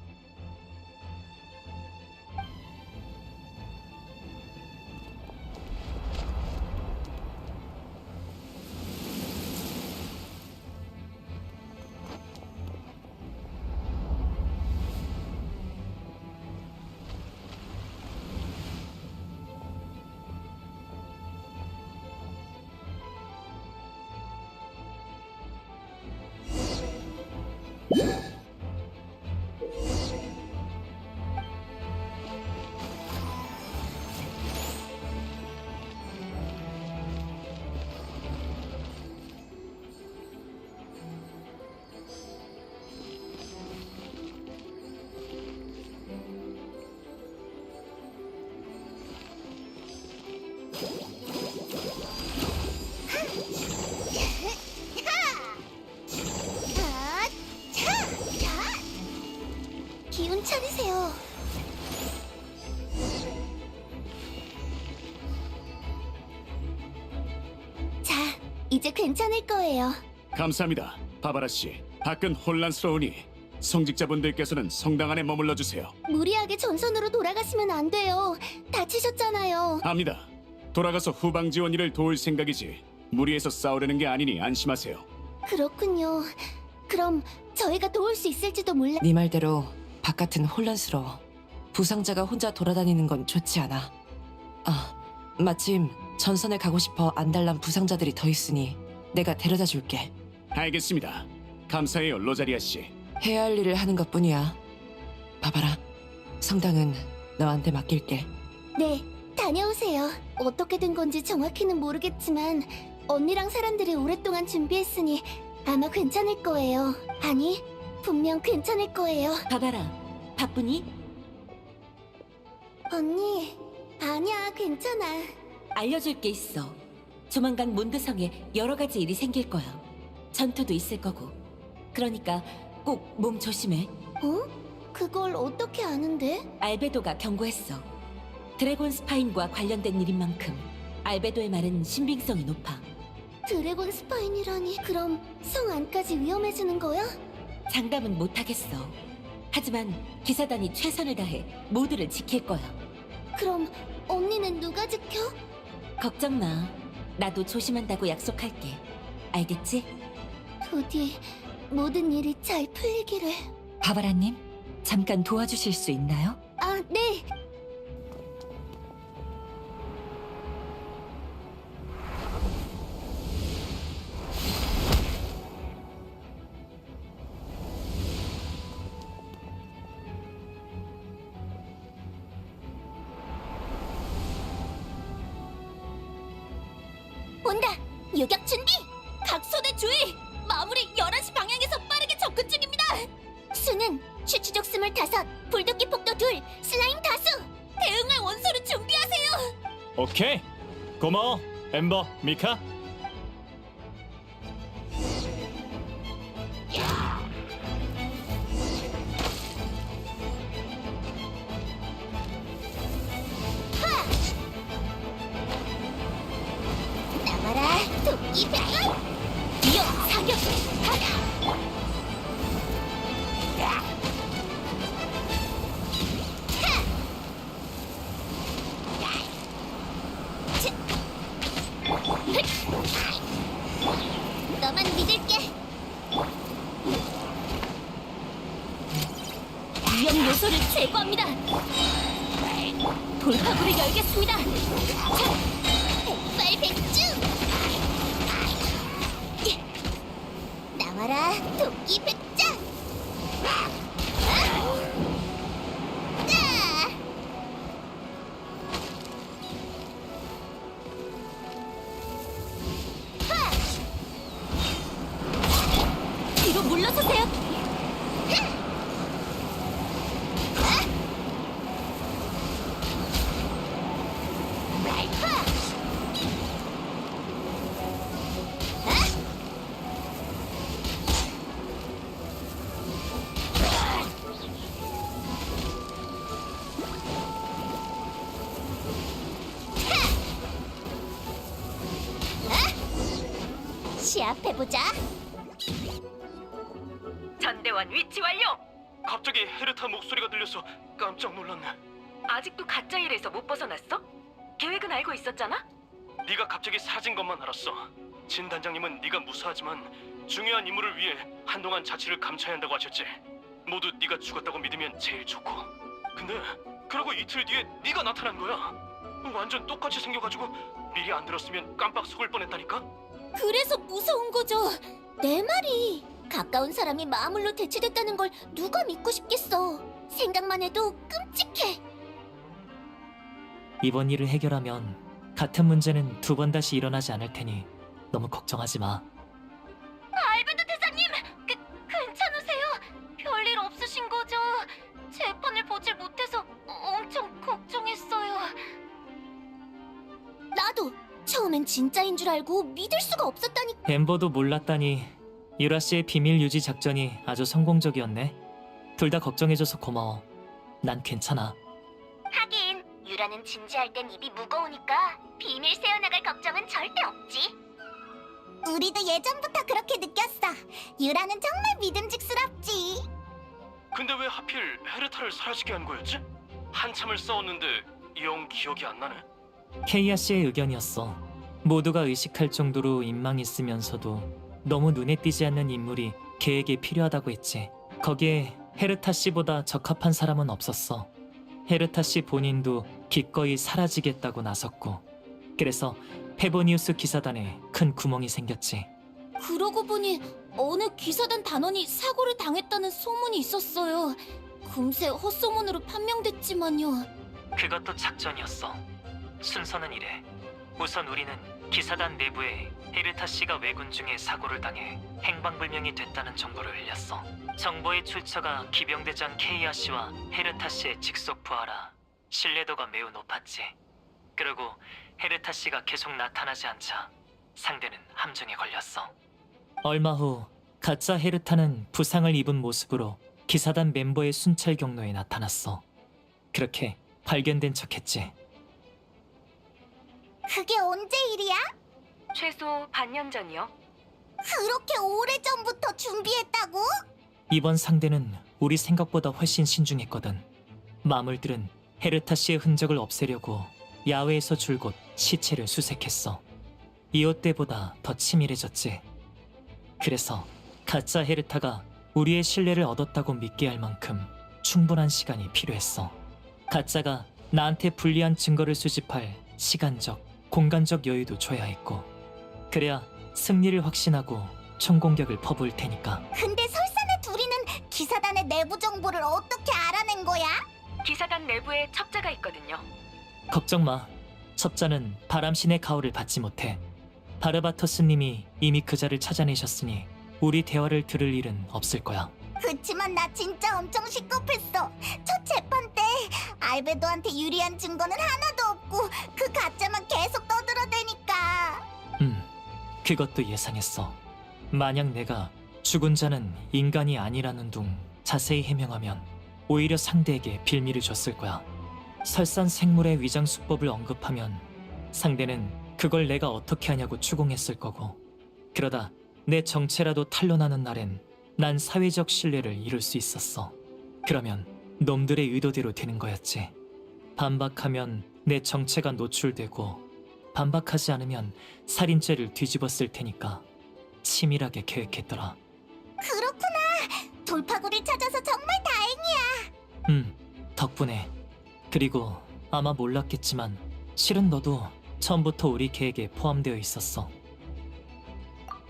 기운 차리세요. 자, 이제 괜찮을 거예요. 감사합니다, 바바라 씨. 밖은 혼란스러우니 성직자분들께서는 성당 안에 머물러 주세요. 무리하게 전선으로 돌아가시면 안 돼요. 다치셨잖아요. 압니다. 돌아가서 후방 지원 일을 도울 생각이지 무리해서 싸우려는 게 아니니 안심하세요. 그렇군요. 그럼 저희가 도울 수 있을지도 몰라. 네 말대로 바깥은 혼란스러워. 부상자가 혼자 돌아다니는 건 좋지 않아. 아, 마침 전선에 가고 싶어 안달난 부상자들이 더 있으니 내가 데려다 줄게. 알겠습니다. 감사해요, 로자리아 씨. 해야 할 일을 하는 것뿐이야. 봐봐라. 성당은 너한테 맡길게. 네, 다녀오세요. 어떻게 된 건지 정확히는 모르겠지만 언니랑 사람들이 오랫동안 준비했으니 아마 괜찮을 거예요. 아니, 분명 괜찮을 거예요. 바바라, 바쁘니? 언니, 아니야, 괜찮아. 알려줄 게 있어. 조만간 몬드성에 여러 가지 일이 생길 거야. 전투도 있을 거고. 그러니까 꼭 몸 조심해. 어? 그걸 어떻게 아는데? 알베도가 경고했어. 드래곤 스파인과 관련된 일인 만큼 알베도의 말은 신빙성이 높아. 드래곤 스파인이라니. 그럼 성 안까지 위험해지는 거야? 장담은 못하겠어. 하지만 기사단이 최선을 다해 모두를 지킬 거야. 그럼 언니는 누가 지켜? 걱정 마. 나도 조심한다고 약속할게. 알겠지? 부디 모든 일이 잘 풀리기를. 바바라님, 잠깐 도와주실 수 있나요? 아, 네. 온다. 유격 준비. 각소대 주의. 마무리 11시 방향에서 빠르게 접근 중입니다. 수는 추추족 25, 불도끼 폭도 2, 슬라임 다수. 대응할 원소를 준비하세요. 오케이. 고마워. 엠버, 미카. 나와라, 도끼 백을. 이어 사격. 하나. 너만 믿을게. 위험 요소를 제거합니다. 돌파구를 열겠습니다. 백발백중. 나와라, 도끼 백자. 뒤로 물러서세요. 시합해보자. 전대원 위치 완료. 갑자기 헤르타 목소리가 들려서 깜짝 놀랐네. 아직도 가짜 일에서 못 벗어났어? 계획은 알고 있었잖아? 네가 갑자기 사라진 것만 알았어. 진 단장님은 네가 무사하지만 중요한 임무를 위해 한동안 자치를 감춰야 한다고 하셨지. 모두 네가 죽었다고 믿으면 제일 좋고. 근데 그러고 이틀 뒤에 네가 나타난 거야. 완전 똑같이 생겨가지고 미리 안 들었으면 깜빡 속을 뻔했다니까. 그래서 무서운 거죠. 내 말이. 가까운 사람이 마물로 대체됐다는 걸 누가 믿고 싶겠어. 생각만 해도 끔찍해. 이번 일을 해결하면 같은 문제는 2번 다시 일어나지 않을 테니 너무 걱정하지 마. 알베도 대장님, 괜찮으세요? 별일 없으신 거죠? 재판을 보질 못해서 엄청 걱정했어요. 나도 처음엔 진짜인 줄 알고 믿을 수가 없었다니. 엠버도 몰랐다니. 유라 씨의 비밀 유지 작전이 아주 성공적이었네. 둘 다 걱정해줘서 고마워. 난 괜찮아. 하긴 유라는 진지할 땐 입이 무거우니까 비밀 새어나갈 걱정은 절대 없지. 우리도 예전부터 그렇게 느꼈어. 유라는 정말 믿음직스럽지. 근데 왜 하필 헤르타를 사라지게 한 거였지? 한참을 싸웠는데 영 기억이 안 나네. 케이아 씨의 의견이었어. 모두가 의식할 정도로 인망 있으면서도 너무 눈에 띄지 않는 인물이 계획에 필요하다고 했지. 거기에 헤르타 씨보다 적합한 사람은 없었어. 헤르타 씨 본인도 기꺼이 사라지겠다고 나섰고, 그래서 페보니우스 기사단에 큰 구멍이 생겼지. 그러고 보니 어느 기사단 단원이 사고를 당했다는 소문이 있었어요. 금세 헛소문으로 판명됐지만요. 그것도 작전이었어. 순서는 이래. 우선 우리는 기사단 내부에 헤르타 씨가 왜군 중에 사고를 당해 행방불명이 됐다는 정보를 흘렸어. 정보의 출처가 기병대장 케이아 씨와 헤르타 씨의 직속 부하라 신뢰도가 매우 높았지. 그리고 헤르타 씨가 계속 나타나지 않자 상대는 함정에 걸렸어. 얼마 후 가짜 헤르타는 부상을 입은 모습으로 기사단 멤버의 순찰 경로에 나타났어. 그렇게 발견된 척했지. 그게 언제 일이야? 최소 반년 전이요. 그렇게 오래전부터 준비했다고? 이번 상대는 우리 생각보다 훨씬 신중했거든. 마물들은 헤르타 씨의 흔적을 없애려고 야외에서 줄곧 시체를 수색했어. 이웃 때보다 더 치밀해졌지. 그래서 가짜 헤르타가 우리의 신뢰를 얻었다고 믿게 할 만큼 충분한 시간이 필요했어. 가짜가 나한테 불리한 증거를 수집할 시간적, 공간적 여유도 줘야 했고, 그래야 승리를 확신하고 총공격을 퍼부을 테니까. 근데 설산의 둘이는 기사단의 내부 정보를 어떻게 알아낸 거야? 기사단 내부에 첩자가 있거든요. 걱정 마. 첩자는 바람신의 가호를 받지 못해. 바르바토스님이 이미 그자를 찾아내셨으니 우리 대화를 들을 일은 없을 거야. 그치만 나 진짜 엄청 시겁했어. 첫 재판 때 알베도한테 유리한 증거는 하나도 없고 그 가짜만 계속 떠들어대니까. 그것도 예상했어. 만약 내가 죽은 자는 인간이 아니라는 둥 자세히 해명하면 오히려 상대에게 빌미를 줬을 거야. 설산 생물의 위장 수법을 언급하면 상대는 그걸 내가 어떻게 하냐고 추궁했을 거고, 그러다 내 정체라도 탄로나는 날엔 난 사회적 신뢰를 잃을 수 있었어. 그러면 놈들의 의도대로 되는 거였지. 반박하면 내 정체가 노출되고, 반박하지 않으면 살인죄를 뒤집었을 테니까 치밀하게 계획했더라. 그렇구나. 돌파구를 찾아서 정말 다행이야. 덕분에. 그리고 아마 몰랐겠지만 실은 너도 처음부터 우리 계획에 포함되어 있었어.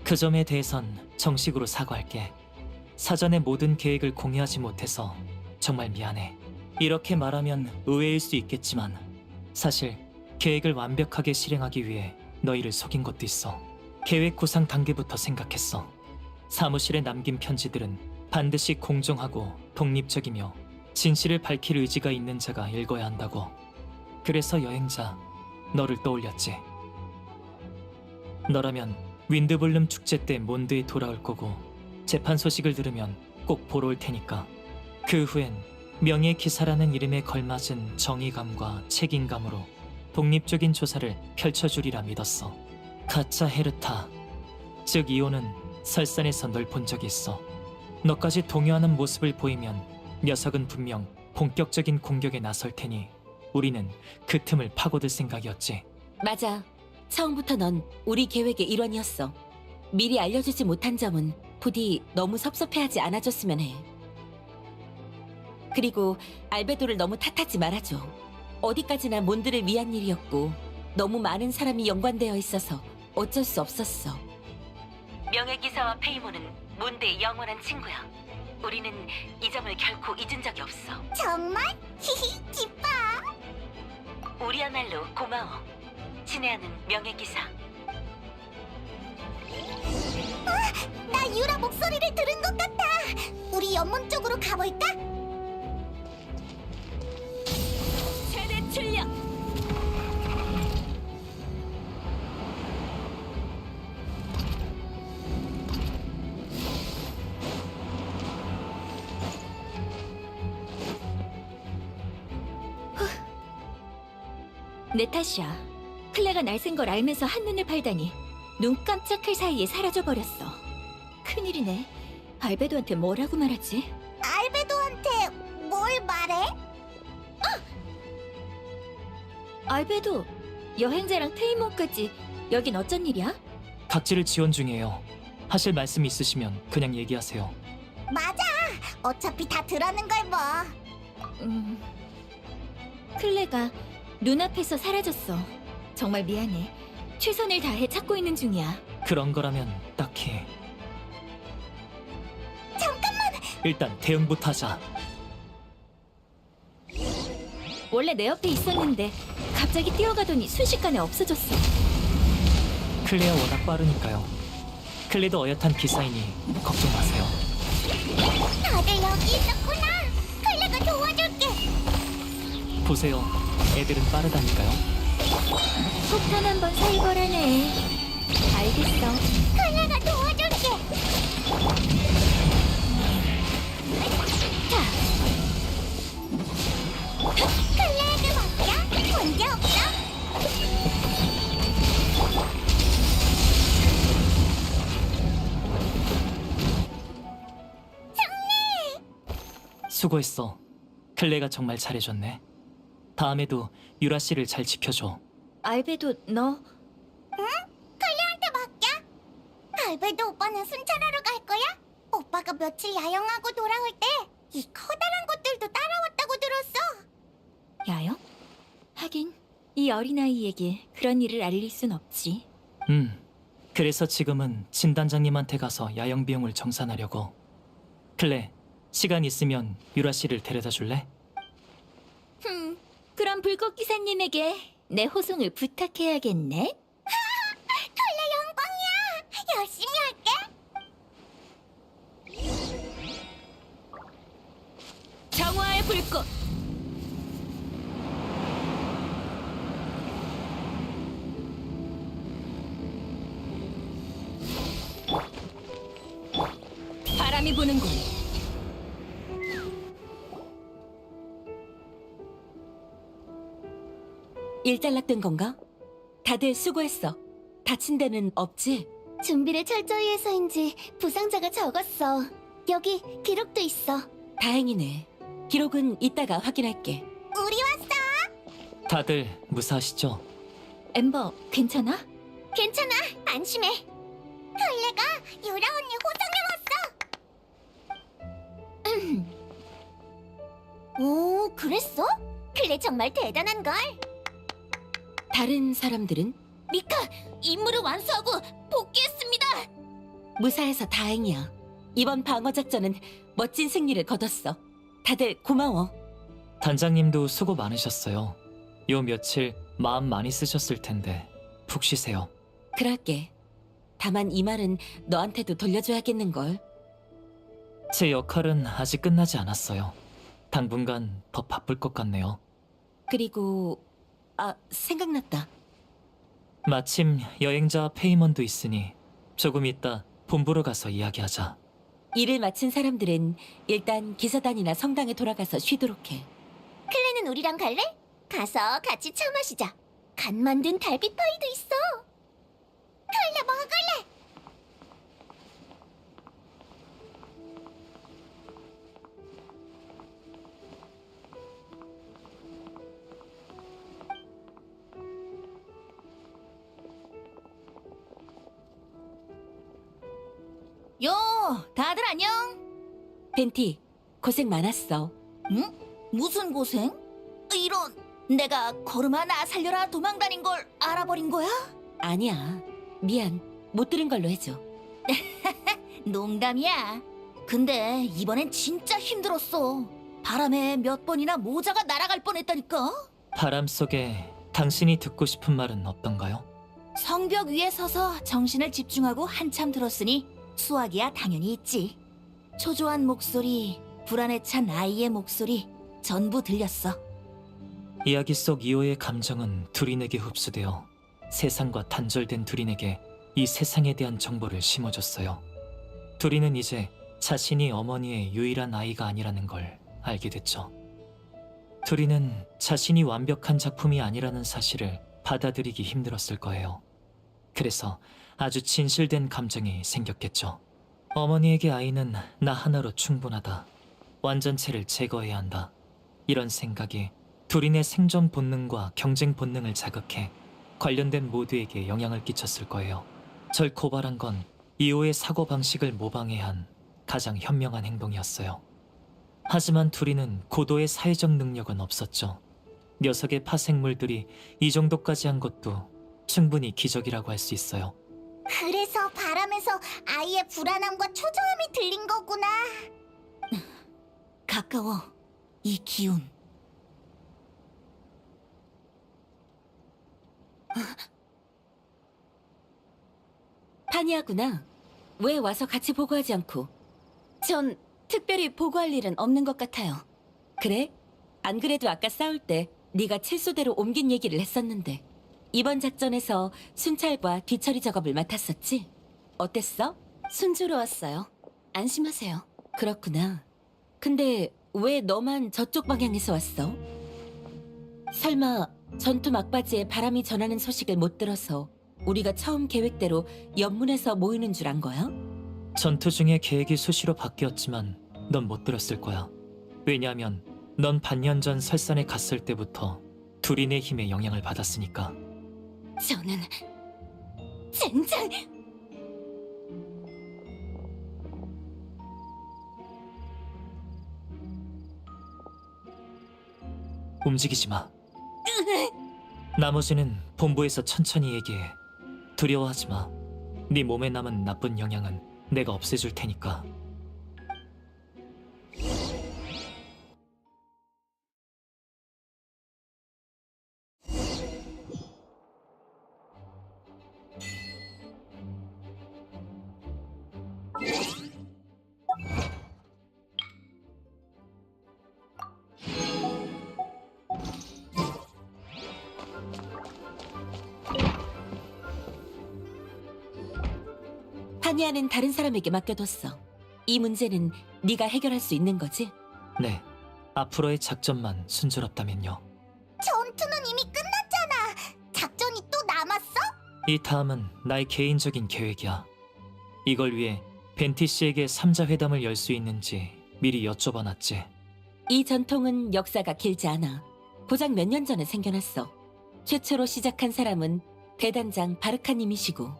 그 점에 대해선 정식으로 사과할게. 사전에 모든 계획을 공유하지 못해서 정말 미안해. 이렇게 말하면 의외일 수 있겠지만 사실 계획을 완벽하게 실행하기 위해 너희를 속인 것도 있어. 계획 구상 단계부터 생각했어. 사무실에 남긴 편지들은 반드시 공정하고 독립적이며 진실을 밝힐 의지가 있는 자가 읽어야 한다고. 그래서 여행자 너를 떠올렸지. 너라면 윈드블룸 축제 때 몬드에 돌아올 거고 재판 소식을 들으면 꼭 보러 올 테니까. 그 후엔 명예 기사라는 이름에 걸맞은 정의감과 책임감으로 독립적인 조사를 펼쳐주리라 믿었어. 가짜 헤르타, 즉 이오는 설산에서 널 본 적이 있어. 너까지 동요하는 모습을 보이면 녀석은 분명 본격적인 공격에 나설 테니 우리는 그 틈을 파고들 생각이었지. 맞아. 처음부터 넌 우리 계획의 일원이었어. 미리 알려주지 못한 점은 부디 너무 섭섭해하지 않아줬으면 해. 그리고 알베도를 너무 탓하지 말아줘. 어디까지나 몬드를 위한 일이었고 너무 많은 사람이 연관되어 있어서 어쩔 수 없었어. 명예기사와 페이모는 몬드의 영원한 친구야. 우리는 이 점을 결코 잊은 적이 없어. 정말? 히히, 기뻐. 우리야말로 고마워. 친애하는 명예기사. 나 유라 목소리를 들은 것 같아. 우리 연문 쪽으로 가볼까? 최대 출력! 네타샤, 클레가 날 센 걸 알면서 한눈을 팔다니 눈 깜짝할 사이에 사라져버렸어. 큰일이네. 알베도한테 뭐라고 말하지? 알베도한테 뭘 말해? 알베도, 여행자랑 테이몬까지 여긴 어쩐 일이야? 각지를 지원 중이에요. 하실 말씀 있으시면 그냥 얘기하세요. 맞아. 어차피 다 들었는 걸 뭐. 클레가 눈앞에서 사라졌어. 정말 미안해. 최선을 다해 찾고 있는 중이야. 그런 거라면 딱히. 잠깐만. 일단 대응부터 하자. 원래 내 옆에 있었는데 갑자기 뛰어가더니 순식간에 없어졌어. 클레어 워낙 빠르니까요. 클레도 어엿한 기사이니 걱정 마세요. 다들 여기 있었구나. 클레가 도와줄게. 보세요. 애들은 빠르다니까요. 폭탄 한번 살벌하네. 알겠어. 클레가 도와줄게. 자. 클레에게 맡겨. 문제 없어. 수고했어. 클레가 정말 잘해줬네. 다음에도 유라 씨를 잘 지켜줘. 알베도, 너 클레한테 맡겨. 알베도 오빠는 순찰하러 갈 거야? 오빠가 며칠 야영하고 돌아올 때 이 커다란 것들도 따라왔다고 들었어. 야영? 하긴 이 어린아이에게 그런 일을 알릴 순 없지. 그래서 지금은 진 단장님한테 가서 야영 비용을 정산하려고. 클레, 시간 있으면 유라 씨를 데려다 줄래? 그럼 불꽃 기사님에게 내 호송을 부탁해야겠네. 클레 영광이야. 열심히 할게. 정화의 불꽃. 바람이 부는군. 일단락된 건가? 다들 수고했어. 다친 데는 없지? 준비를 철저히 해서인지 부상자가 적었어. 여기 기록도 있어. 다행이네. 기록은 이따가 확인할게. 우리 왔어. 다들 무사하시죠? 엠버, 괜찮아? 괜찮아. 안심해. 클레가 유라 언니 호송해 왔어. 오, 그랬어? 클레 정말 대단한걸. 다른 사람들은 미카, 임무를 완수하고 복귀했습니다. 무사해서 다행이야. 이번 방어 작전은 멋진 승리를 거뒀어. 다들 고마워. 단장님도 수고 많으셨어요. 요 며칠 마음 많이 쓰셨을 텐데 푹 쉬세요. 그럴게. 다만 이 말은 너한테도 돌려줘야겠는걸. 제 역할은 아직 끝나지 않았어요. 당분간 더 바쁠 것 같네요. 그리고 생각났다. 마침 여행자 페이먼도 있으니 조금 이따 본부로 가서 이야기하자. 일을 마친 사람들은 일단 기사단이나 성당에 돌아가서 쉬도록 해. 클레는 우리랑 갈래? 가서 같이 차 마시자. 간 만든 달빛 파이도 있어. 클레 먹을래? 요, 다들 안녕? 벤티, 고생 많았어. 응? 무슨 고생? 이런, 내가 걸음아 나 살려라 도망다닌 걸 알아버린 거야? 아니야. 미안. 못 들은 걸로 해줘. 농담이야. 근데 이번엔 진짜 힘들었어. 바람에 몇 번이나 모자가 날아갈 뻔했다니까. 바람 속에 당신이 듣고 싶은 말은 없던가요? 성벽 위에 서서 정신을 집중하고 한참 들었으니 수학이야 당연히 있지. 초조한 목소리, 불안에 찬 아이의 목소리 전부 들렸어. 이야기 속 이호의 감정은 두린에게 흡수되어 세상과 단절된 두린에게 이 세상에 대한 정보를 심어줬어요. 두린은 이제 자신이 어머니의 유일한 아이가 아니라는 걸 알게 됐죠. 두린은 자신이 완벽한 작품이 아니라는 사실을 받아들이기 힘들었을 거예요. 그래서 아주 진실된 감정이 생겼겠죠. 어머니에게 아이는 나 하나로 충분하다. 완전체를 제거해야 한다. 이런 생각이 둘인의 생존 본능과 경쟁 본능을 자극해 관련된 모두에게 영향을 끼쳤을 거예요. 절 고발한 건 이호의 사고방식을 모방해야 한 가장 현명한 행동이었어요. 하지만 둘이는 고도의 사회적 능력은 없었죠. 녀석의 파생물들이 이 정도까지 한 것도 충분히 기적이라고 할 수 있어요. 그래서 바람에서 아이의 불안함과 초조함이 들린 거구나. 가까워. 이 기운. 파니아구나. 왜 와서 같이 보고하지 않고? 전 특별히 보고할 일은 없는 것 같아요. 그래? 안 그래도 아까 싸울 때 네가 칠소대로 옮긴 얘기를 했었는데 이번 작전에서 순찰과 뒤처리 작업을 맡았었지? 어땠어? 순조로웠어요. 안심하세요. 그렇구나. 근데 왜 너만 저쪽 방향에서 왔어? 설마 전투 막바지에 바람이 전하는 소식을 못 들어서 우리가 처음 계획대로 연문에서 모이는 줄 안 거야? 전투 중에 계획이 수시로 바뀌었지만 넌 못 들었을 거야. 왜냐하면 넌 반년 전 설산에 갔을 때부터 둘인의 힘에 영향을 받았으니까. 저는 젠장! 움직이지 마. 나머지는 본부에서 천천히 얘기해. 두려워하지 마. 네 몸에 남은 나쁜 영향은 내가 없애줄 테니까. 파니아는 다른 사람에게 맡겨뒀어. 이 문제는 네가 해결할 수 있는 거지? 네. 앞으로의 작전만 순조롭다면요. 전투는 이미 끝났잖아. 작전이 또 남았어? 이 다음은 나의 개인적인 계획이야. 이걸 위해 벤티 씨에게 3자 회담을 열 수 있는지 미리 여쭤봐놨지. 이 전통은 역사가 길지 않아. 고작 몇 년 전에 생겨났어. 최초로 시작한 사람은 대단장 바르카님이시고.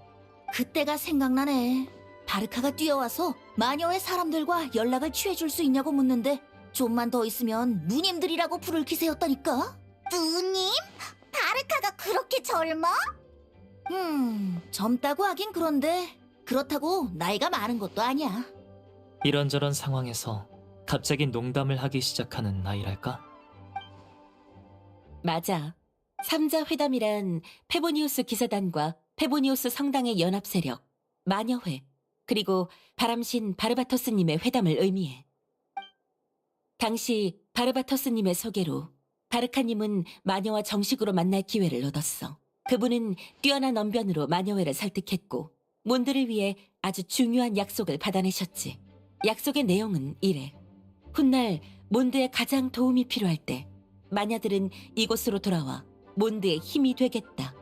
그때가 생각나네. 바르카가 뛰어와서 마녀의 사람들과 연락을 취해줄 수 있냐고 묻는데 좀만 더 있으면 누님들이라고 부를 기세였다니까. 누님? 바르카가 그렇게 젊어? 젊다고 하긴 그런데 그렇다고 나이가 많은 것도 아니야. 이런저런 상황에서 갑자기 농담을 하기 시작하는 나이랄까? 맞아. 삼자 회담이란 페보니우스 기사단과 페보니우스 성당의 연합 세력, 마녀회, 그리고 바람신 바르바토스님의 회담을 의미해. 당시 바르바토스님의 소개로 바르카님은 마녀와 정식으로 만날 기회를 얻었어. 그분은 뛰어난 언변으로 마녀회를 설득했고 몬드를 위해 아주 중요한 약속을 받아내셨지. 약속의 내용은 이래. 훗날 몬드에 가장 도움이 필요할 때 마녀들은 이곳으로 돌아와 몬드의 힘이 되겠다.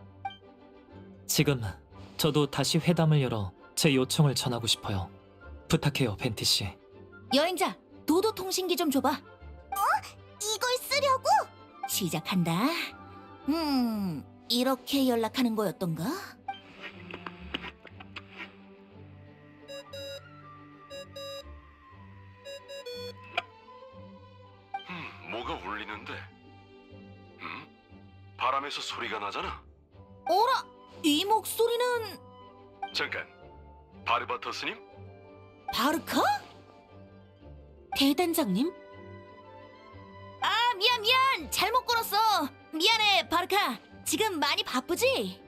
지금 저도 다시 회담을 열어 제 요청을 전하고 싶어요. 부탁해요, 벤티 씨. 여행자, 도도 통신기 좀 줘봐. 이걸 쓰려고? 시작한다. 이렇게 연락하는 거였던가? 뭐가 울리는데? 바람에서 소리가 나잖아. 어라, 이 목소리는 잠깐, 바르바토스님? 바르카? 대단장님? 아, 미안. 잘못 걸었어. 미안해, 바르카. 지금 많이 바쁘지?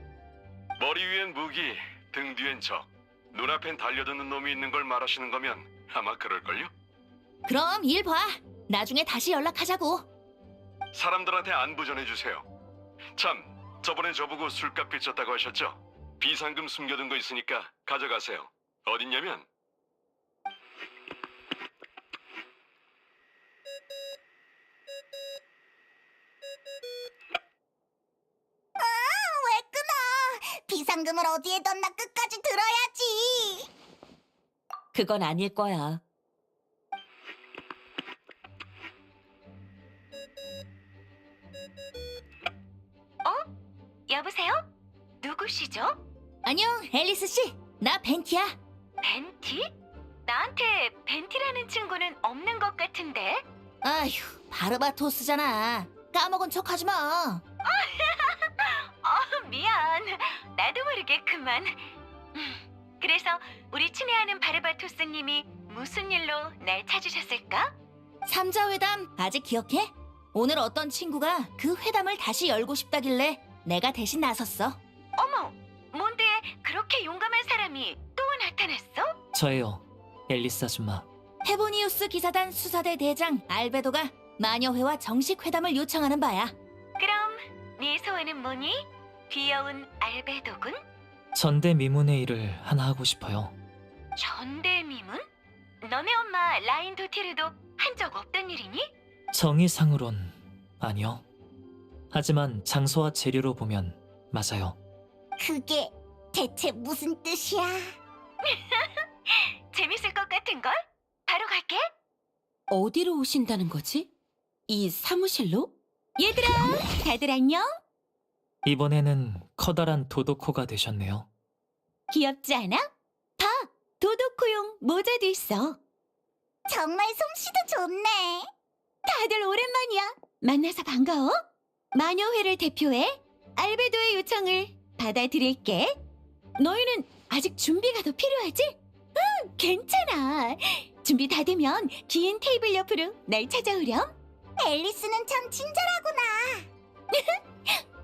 머리 위엔 무기, 등 뒤엔 적. 눈앞엔 달려드는 놈이 있는 걸 말하시는 거면 아마 그럴걸요? 그럼 일 봐. 나중에 다시 연락하자고. 사람들한테 안부 전해주세요. 참, 저번에 저보고 술값 빚졌다고 하셨죠? 비상금 숨겨둔 거 있으니까 가져가세요. 어딨냐면 왜 끊어? 비상금을 어디에 뒀나 끝까지 들어야지. 그건 아닐 거야. 여보세요? 누구시죠? 안녕, 앨리스 씨. 나 벤티야. 벤티? 나한테 벤티라는 친구는 없는 것 같은데. 아휴, 바르바토스잖아. 까먹은 척하지 마. 미안. 나도 모르게 그만. 그래서 우리 친애하는 바르바토스님이 무슨 일로 날 찾으셨을까? 삼자회담 아직 기억해? 오늘 어떤 친구가 그 회담을 다시 열고 싶다길래 내가 대신 나섰어. 어머, 뭔데 그렇게 용감한 사람이 또 나타났어? 저예요, 앨리스 아줌마. 페보니우스 기사단 수사대 대장 알베도가 마녀회와 정식 회담을 요청하는 바야. 그럼 네 소원은 뭐니? 귀여운 알베도군? 전대미문의 일을 하나 하고 싶어요. 전대미문? 너네 엄마 라인 도티르도 한 적 없던 일이니? 정의상으론 아니요. 하지만 장소와 재료로 보면 맞아요. 그게 대체 무슨 뜻이야? 재밌을 것 같은걸? 바로 갈게. 어디로 오신다는 거지? 이 사무실로? 얘들아, 다들 안녕? 이번에는 커다란 도도코가 되셨네요. 귀엽지 않아? 봐, 도도코용 모자도 있어. 정말 솜씨도 좋네. 다들 오랜만이야. 만나서 반가워. 마녀회를 대표해 알베도의 요청을 받아들일게. 너희는 아직 준비가 더 필요하지? 응, 괜찮아. 준비 다 되면 긴 테이블 옆으로 날 찾아오렴. 앨리스는 참 친절하구나.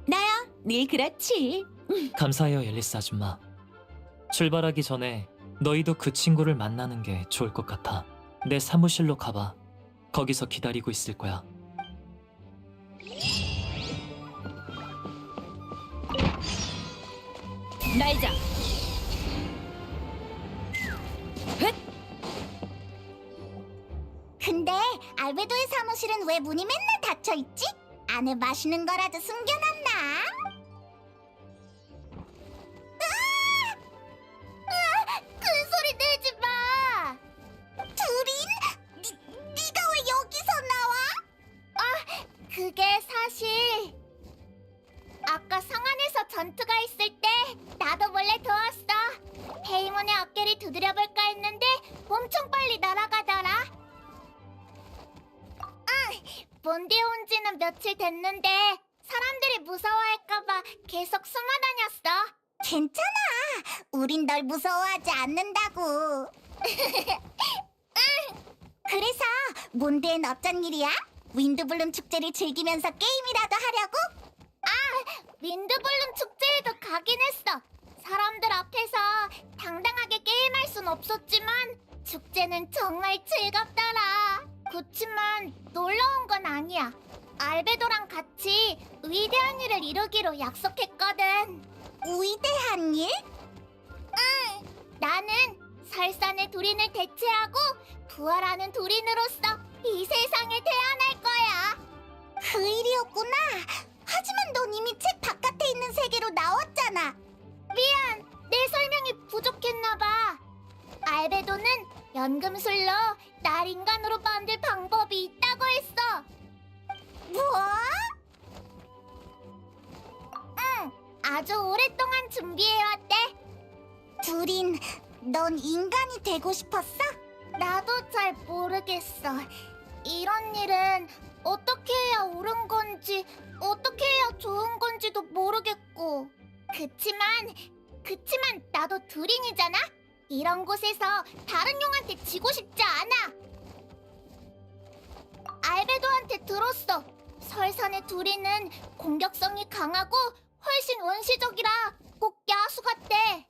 나야, 늘 그렇지. 감사해요, 앨리스 아줌마. 출발하기 전에 너희도 그 친구를 만나는 게 좋을 것 같아. 내 사무실로 가봐. 거기서 기다리고 있을 거야. 날자. 근데 알베도의 사무실은 왜 문이 맨날 닫혀있지? 안에 맛있는 거라도 숨겨놨나? 큰 소리 내지 마! 두린? 네가 왜 여기서 나와? 그게 사실 아까 성안에서 전투가 있을 때 나도 몰래 도왔어. 페이몬의 어깨를 두드려볼까 했는데 엄청 빨리 날아가더라. 몬드에 온 지는 며칠 됐는데 사람들이 무서워할까봐 계속 숨어 다녔어. 괜찮아. 우린 널 무서워하지 않는다고. 그래서 몬드엔 어쩐 일이야? 윈드블룸 축제를 즐기면서 게임이라도 하려고? 윈드블룸 축제에도 가긴 했어. 사람들 앞에서 당당하게 게임할 순 없었지만 축제는 정말 즐겁더라. 그치만 놀러 온 건 아니야. 알베도랑 같이 위대한 일을 이루기로 약속했거든. 위대한 일? 응. 나는 설산의 두린을 대체하고 부활하는 두린으로서 이 세상에 태어날 거야. 그 일이었구나. 하지만 넌 이미 책 바깥에 있는 세계로 나왔잖아. 미안, 내 설명이 부족했나 봐. 알베도는 연금술로 날 인간으로 만들 방법이 있다고 했어. 뭐? 응, 아주 오랫동안 준비해왔대. 두린, 넌 인간이 되고 싶었어? 나도 잘 모르겠어. 이런 일은 어떻게 해야 옳은 건지 어떻게 해야 좋은 건지도 모르겠고. 그치만 나도 두린이잖아? 이런 곳에서 다른 용한테 지고 싶지 않아. 알베도한테 들었어. 설산의 두린은 공격성이 강하고 훨씬 원시적이라 꼭 야수 같대.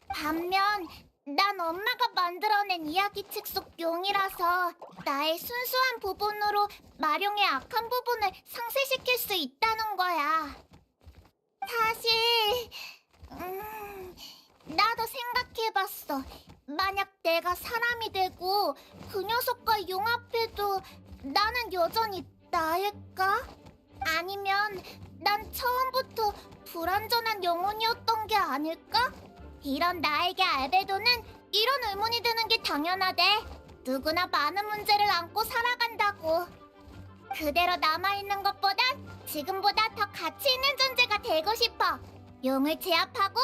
반면 난 엄마가 만들어낸 이야기책 속 용이라서 나의 순수한 부분으로 마룡의 악한 부분을 상쇄시킬 수 있다는 거야. 사실 나도 생각해봤어. 만약 내가 사람이 되고 그 녀석과 용 앞에도 나는 여전히 나일까? 아니면 난 처음부터 불완전한 영혼이었던 게 아닐까? 이런 나에게 알베도는 이런 의문이 드는 게 당연하대. 누구나 많은 문제를 안고 살아간다고. 그대로 남아있는 것보단 지금보다 더 가치 있는 존재가 되고 싶어. 용을 제압하고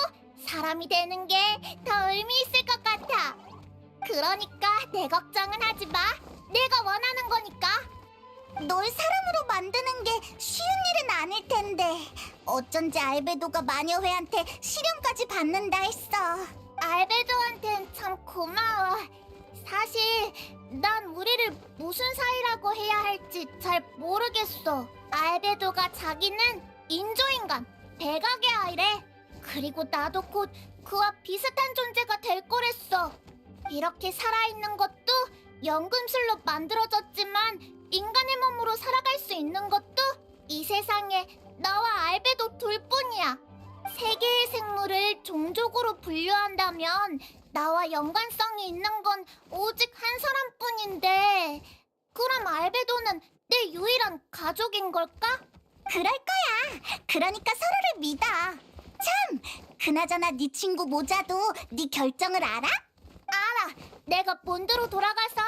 사람이 되는 게 더 의미 있을 것 같아. 그러니까 내 걱정은 하지 마. 내가 원하는 거니까. 널 사람으로 만드는 게 쉬운 일은 아닐 텐데 어쩐지 알베도가 마녀회한테 시련까지 받는다 했어. 알베도한텐 참 고마워. 사실 난 우리를 무슨 사이라고 해야 할지 잘 모르겠어. 알베도가 자기는 인조인간, 백악의 아이래. 그리고 나도 곧 그와 비슷한 존재가 될 거랬어. 이렇게 살아있는 것도 연금술로 만들어졌지만 인간의 몸으로 살아갈 수 있는 것도 이 세상에 나와 알베도 둘뿐이야. 세 개의 생물을 종족으로 분류한다면 나와 연관성이 있는 건 오직 한 사람뿐인데 그럼 알베도는 내 유일한 가족인 걸까? 그럴 거야. 그러니까 서로를 믿어. 참! 그나저나 네 친구 모자도 네 결정을 알아? 알아. 내가 본드로 돌아가서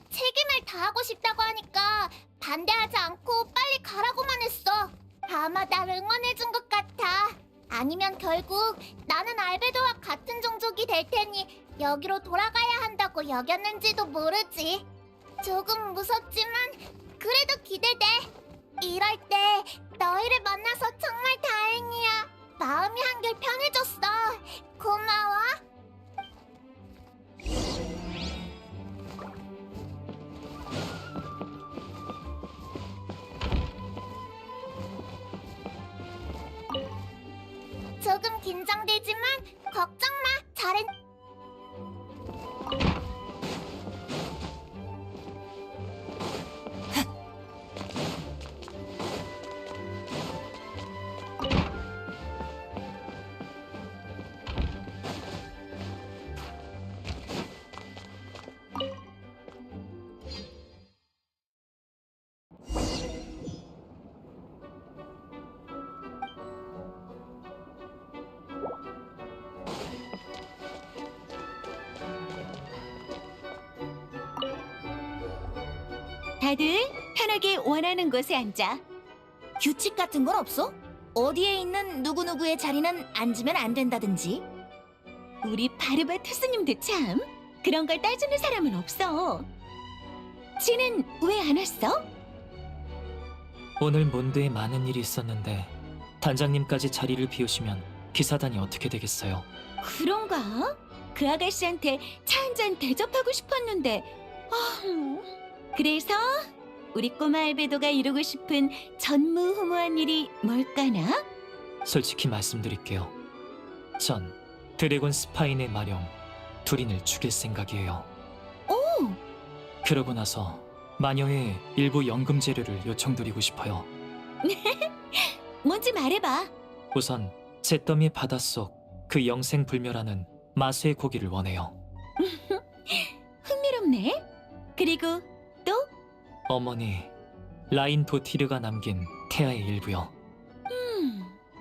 책임을 다하고 싶다고 하니까 반대하지 않고 빨리 가라고만 했어. 아마 날 응원해준 것 같아. 아니면 결국 나는 알베도와 같은 종족이 될 테니 여기로 돌아가야 한다고 여겼는지도 모르지. 조금 무섭지만 그래도 기대돼. 이럴 때 너희를 만나서 정말 다행이야. 마음이 한결 편해졌어. 고마워. 조금 긴장되지만 걱정 마. 잘했. 다들 편하게 원하는 곳에 앉아. 규칙 같은 건 없어? 어디에 있는 누구누구의 자리는 앉으면 안 된다든지. 우리 바르바트 스님도 참 그런 걸 따지는 사람은 없어. 지는 왜 안 왔어? 오늘 몬드에 많은 일이 있었는데 단장님까지 자리를 비우시면 기사단이 어떻게 되겠어요? 그런가? 그 아가씨한테 차 한잔 대접하고 싶었는데. 그래서 우리 꼬마 알베도가 이루고 싶은 전무후무한 일이 뭘까나? 솔직히 말씀드릴게요. 전 드래곤 스파인의 마령 두린을 죽일 생각이에요. 오! 그러고 나서 마녀의 일부 연금 재료를 요청드리고 싶어요. 뭔지 말해봐. 우선 잿더미 바닷속 그 영생불멸하는 마수의 고기를 원해요. 흥미롭네. 그리고 또? 어머니 라인 도티르가 남긴 태아의 일부요.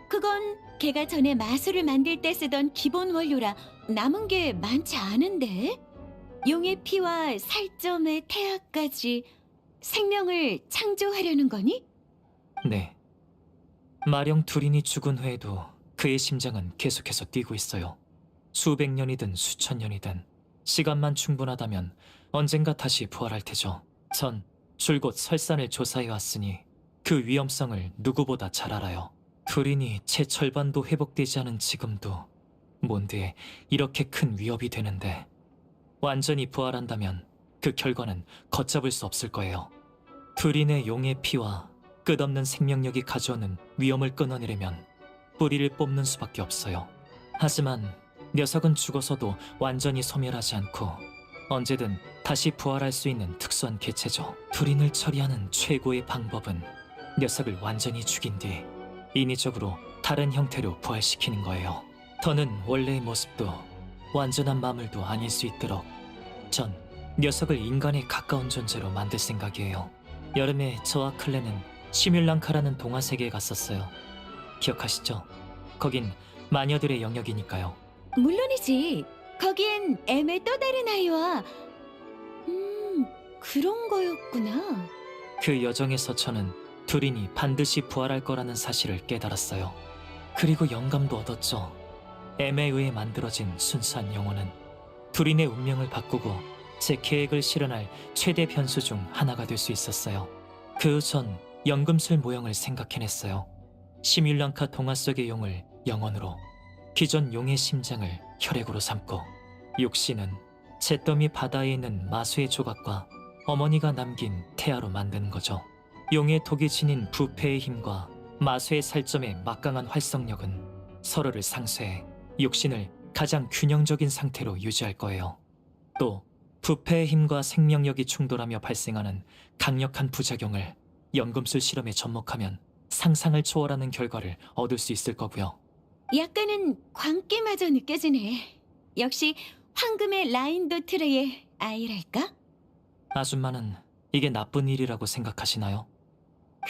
그건 걔가 전에 마술을 만들 때 쓰던 기본 원료라 남은 게 많지 않은데? 용의 피와 살점의 태아까지 생명을 창조하려는 거니? 네. 마령 두린이 죽은 후에도 그의 심장은 계속해서 뛰고 있어요. 수백 년이든 수천 년이든 시간만 충분하다면 언젠가 다시 부활할 테죠. 전 줄곧 설산을 조사해 왔으니 그 위험성을 누구보다 잘 알아요. 두린이 채 절반도 회복되지 않은 지금도 몬드에 이렇게 큰 위협이 되는데 완전히 부활한다면 그 결과는 걷잡을 수 없을 거예요. 두린의 용의 피와 끝없는 생명력이 가져오는 위험을 끊어내려면 뿌리를 뽑는 수밖에 없어요. 하지만 녀석은 죽어서도 완전히 소멸하지 않고 언제든 다시 부활할 수 있는 특수한 개체죠. 두린을 처리하는 최고의 방법은 녀석을 완전히 죽인 뒤 인위적으로 다른 형태로 부활시키는 거예요. 더는 원래의 모습도 완전한 마물도 아닐 수 있도록 전 녀석을 인간에 가까운 존재로 만들 생각이에요. 여름에 저와 클레는 시뮬랑카라는 동화 세계에 갔었어요. 기억하시죠? 거긴 마녀들의 영역이니까요. 물론이지. 거기엔 M의 또 다른 아이와 그런 거였구나. 그 여정에서 저는 두린이 반드시 부활할 거라는 사실을 깨달았어요. 그리고 영감도 얻었죠. M에 의해 만들어진 순수한 영혼은 두린의 운명을 바꾸고 제 계획을 실현할 최대 변수 중 하나가 될 수 있었어요. 그 후 전 연금술 모형을 생각해냈어요. 시뮬랑카 동화 속의 용을 영혼으로, 기존 용의 심장을 혈액으로 삼고, 육신은 잿더미 바다에 있는 마수의 조각과 어머니가 남긴 태아로 만드는 거죠. 용의 독이 지닌 부패의 힘과 마수의 살점의 막강한 활성력은 서로를 상쇄해 육신을 가장 균형적인 상태로 유지할 거예요. 또 부패의 힘과 생명력이 충돌하며 발생하는 강력한 부작용을 연금술 실험에 접목하면 상상을 초월하는 결과를 얻을 수 있을 거고요. 약간은 광기마저 느껴지네. 역시 황금의 라인도트레의 아이랄까? 아줌마는 이게 나쁜 일이라고 생각하시나요?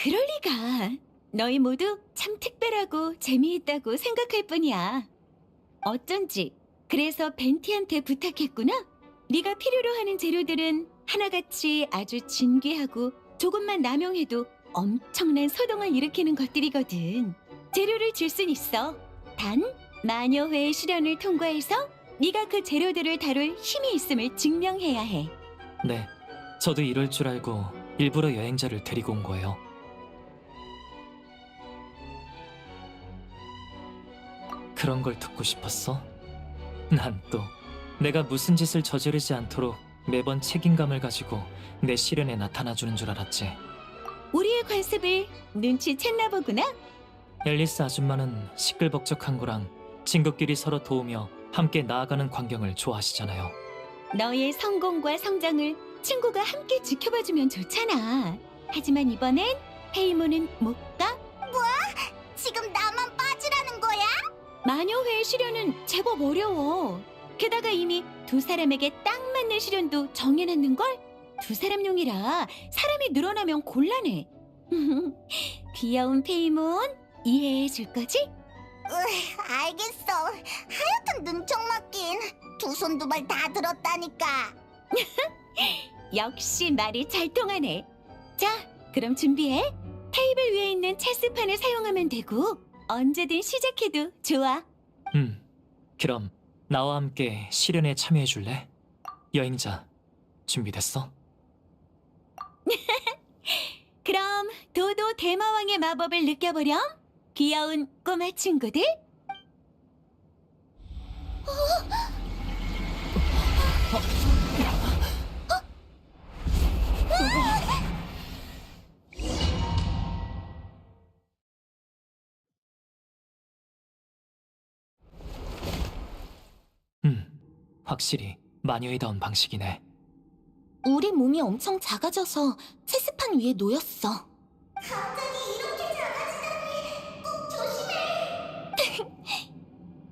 그럴 리가. 너희 모두 참 특별하고 재미있다고 생각할 뿐이야. 어쩐지 그래서 벤티한테 부탁했구나. 네가 필요로 하는 재료들은 하나같이 아주 진귀하고 조금만 남용해도 엄청난 소동을 일으키는 것들이거든. 재료를 줄 순 있어. 단 마녀회의 시련을 통과해서 네가 그 재료들을 다룰 힘이 있음을 증명해야 해. 네, 저도 이럴 줄 알고 일부러 여행자를 데리고 온 거예요. 그런 걸 듣고 싶었어? 난 또 내가 무슨 짓을 저지르지 않도록 매번 책임감을 가지고 내 시련에 나타나주는 줄 알았지. 우리의 관습을 눈치챘나 보구나. 앨리스 아줌마는 시끌벅적한 거랑 친구끼리 서로 도우며 함께 나아가는 광경을 좋아하시잖아요. 너의 성공과 성장을 친구가 함께 지켜봐주면 좋잖아. 하지만 이번엔 페이몬은 못 가. 지금 나만 빠지라는 거야? 마녀회의 시련은 제법 어려워. 게다가 이미 두 사람에게 딱 맞는 시련도 정해놨는걸? 두 사람용이라 사람이 늘어나면 곤란해. 귀여운 페이몬 이해해줄 거지? 알겠어. 하여튼 능청 맞긴. 두 손 두 발 다 들었다니까. 역시 말이 잘 통하네. 자, 그럼 준비해. 테이블 위에 있는 체스판을 사용하면 되고 언제든 시작해도 좋아. 그럼 나와 함께 시련에 참여해 줄래? 여행자, 준비됐어? 그럼 도도 대마왕의 마법을 느껴보렴. 귀여운 꼬마 친구들. 확실히 마녀이다운 방식이네. 우리 몸이 엄청 작아져서 체스판 위에 놓였어.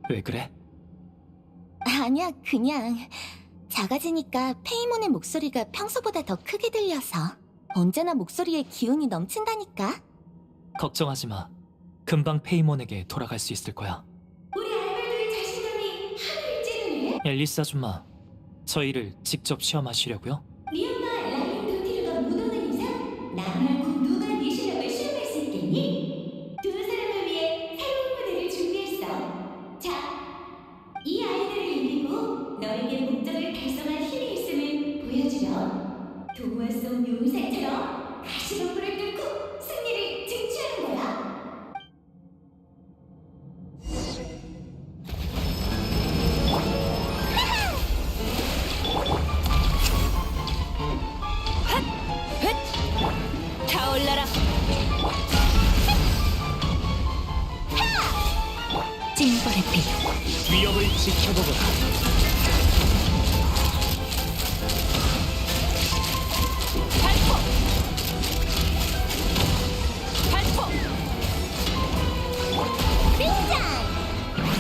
왜 그래? 아니야, 그냥 작아지니까 페이몬의 목소리가 평소보다 더 크게 들려서. 언제나 목소리에 기운이 넘친다니까. 걱정하지 마. 금방 페이몬에게 돌아갈 수 있을 거야. 우리 알바들의 자신감이 하늘을 찌르네. 앨리스 아줌마, 저희를 직접 시험하시려고요? 리온과 라인도티르가 무너는 이상 나 말고 누가 네 실력을 시험할 수 있겠니? 두 사람을 위해 새로운 무대를 준비했어. 자, 이 아이들을 이기고 너에게 목적을 달성할 힘이 있음을 보여주렴. 동화 속 용사처럼 가시덤불을 뚫고 승리를 쟁취하는 거야. 타올라라. 찡벌의 피. 위협을 지켜보거라.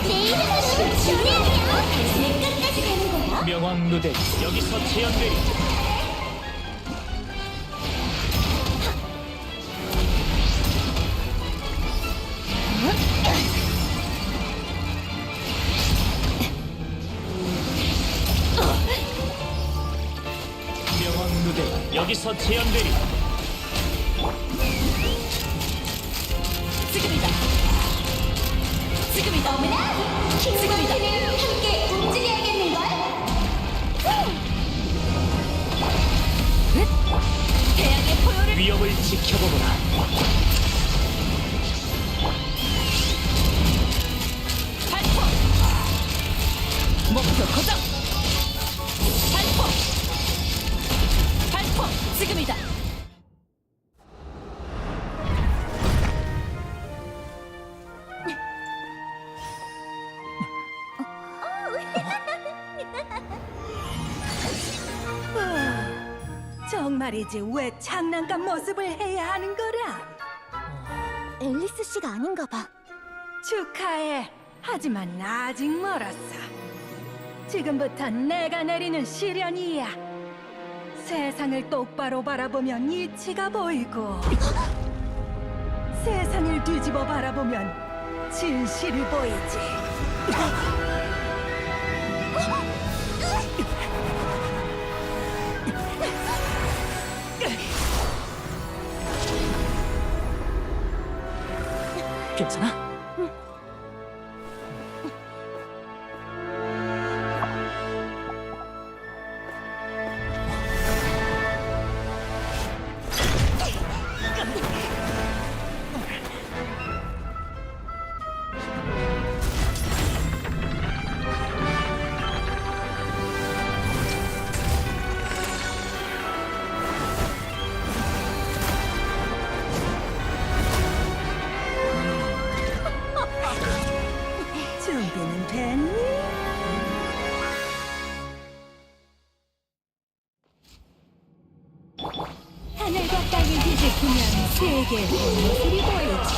내 이름은 준비하며 단숨에 끝까지 가는 거야. 명왕 누대 여기서 재현되리. 무대가 여기서 재현되리. 지금이다. 지금이다. 어머나! 지금이다. 함께 움직여야겠는걸? 태양의 포효를 위협을 지켜보거라. 발포. 목표 고정. 발포. 발포. 지금이다. 정말이지 왜 장난감 모습을 해야 하는 거라? 앨리스 씨가 아닌가 봐. 축하해. 하지만 아직 멀었어. 지금부터 내가 내리는 시련이야. 세상을 똑바로 바라보면 이치가 보이고 세상을 뒤집어 바라보면 진실이 보이지. 괜찮아? 준비는 됐니? 하늘과 땅을 뒤집히면 세계의 모습이 보이지.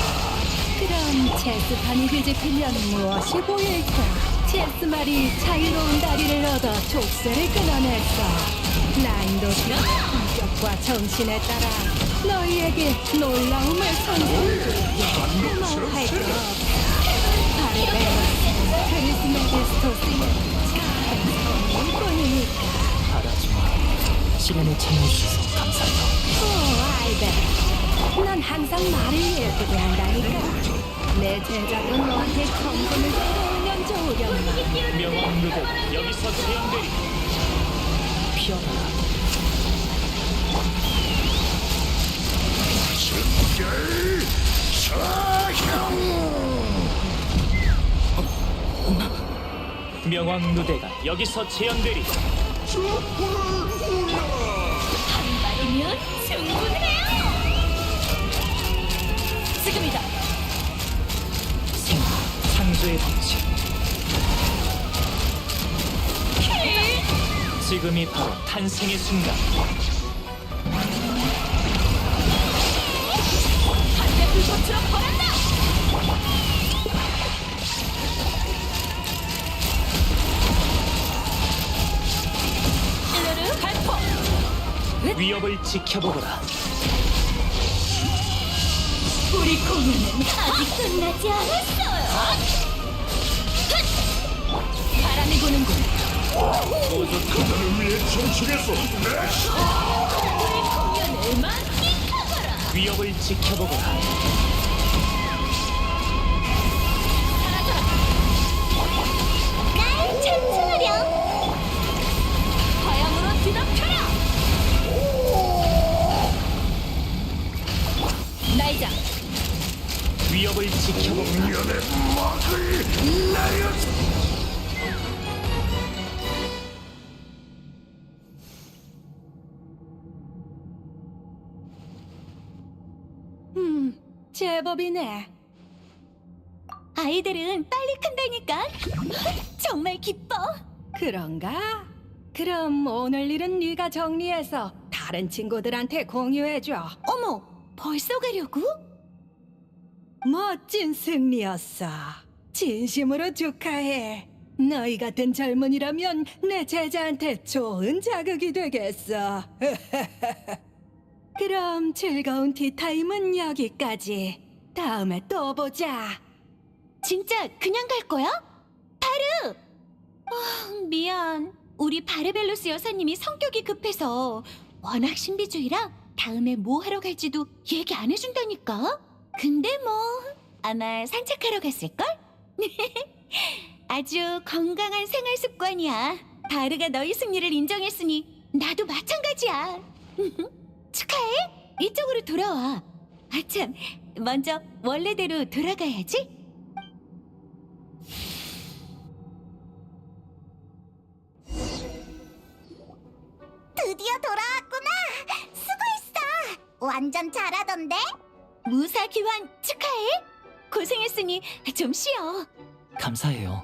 그럼 체스판이 뒤집히면 무엇이 보일까? 체스말이 자유로운 다리를 얻어 족쇄를 끊어냈어. 난이도 성격과 정신에 따라 너희에게 놀라움을 선사해줄게. 고마워할 것 없어. 바르베로스, 크리스메디스토스의 작은 성뿐이니까. 바라지마. 시련을 참여해주셔서 감사해요. 오, 알베. 넌 항상 말을 예쁘게 한다니까. 내 제자도 너한테 성분을 배우면 좋으련만. 명왕 무대가 여기서 재현되리. 피어나라. 명왕 누대가 여기서 재현되리. 한 발이면 충분해요. 지금이다. 생화, 창조의 법칙. 지금이 바로 탄생의 순간. 한대 불꽃으로 벌한다. 일루르 발포. 위협을 지켜보거라. 우리 공연은 아직 끝나지 않았어요. 바람이 부는군. 공연을 만끽하거라. 위협을 지켜보거라. 날 찬송하렴. 화염으로 뒤덮여라. 날자. 위협을 지켜보거라. 제법이네. 아이들은 빨리 큰다니까. 정말 기뻐. 그런가? 그럼 오늘 일은 네가 정리해서 다른 친구들한테 공유해줘. 어머, 벌써 가려고? 멋진 승리였어. 진심으로 축하해. 너희 같은 젊은이라면 내 제자한테 좋은 자극이 되겠어. 그럼 즐거운 티타임은 여기까지. 다음에 또 보자. 진짜 그냥 갈 거야? 바르! 미안. 우리 바르벨로스 여사님이 성격이 급해서 워낙 신비주의라 다음에 뭐 하러 갈지도 얘기 안 해준다니까. 근데 뭐 아마 산책하러 갔을걸? 아주 건강한 생활 습관이야. 바르가 너희 승리를 인정했으니 나도 마찬가지야. 축하해. 이쪽으로 돌아와. 아참, 먼저 원래대로 돌아가야지. 드디어 돌아왔구나. 수고했어. 완전 잘하던데? 무사 귀환 축하해. 고생했으니 좀 쉬어. 감사해요.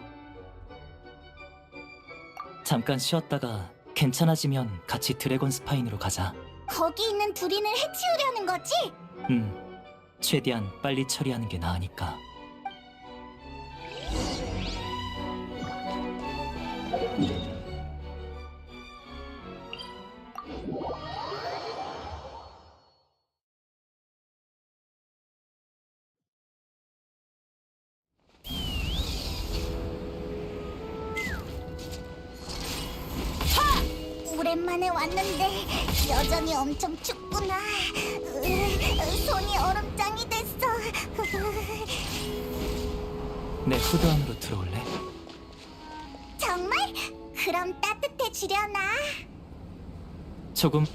잠깐 쉬었다가 괜찮아지면 같이 드래곤 스파인으로 가자. 거기 있는 두린을 해치우려는 거지? 최대한 빨리 처리하는 게 나으니까. 오랜만에 왔는데 여전히 엄청 춥구나. 손이 얼음장이 됐어. 내 후드 안으로 들어올래? 정말? 그럼 따뜻해지려나? 조금.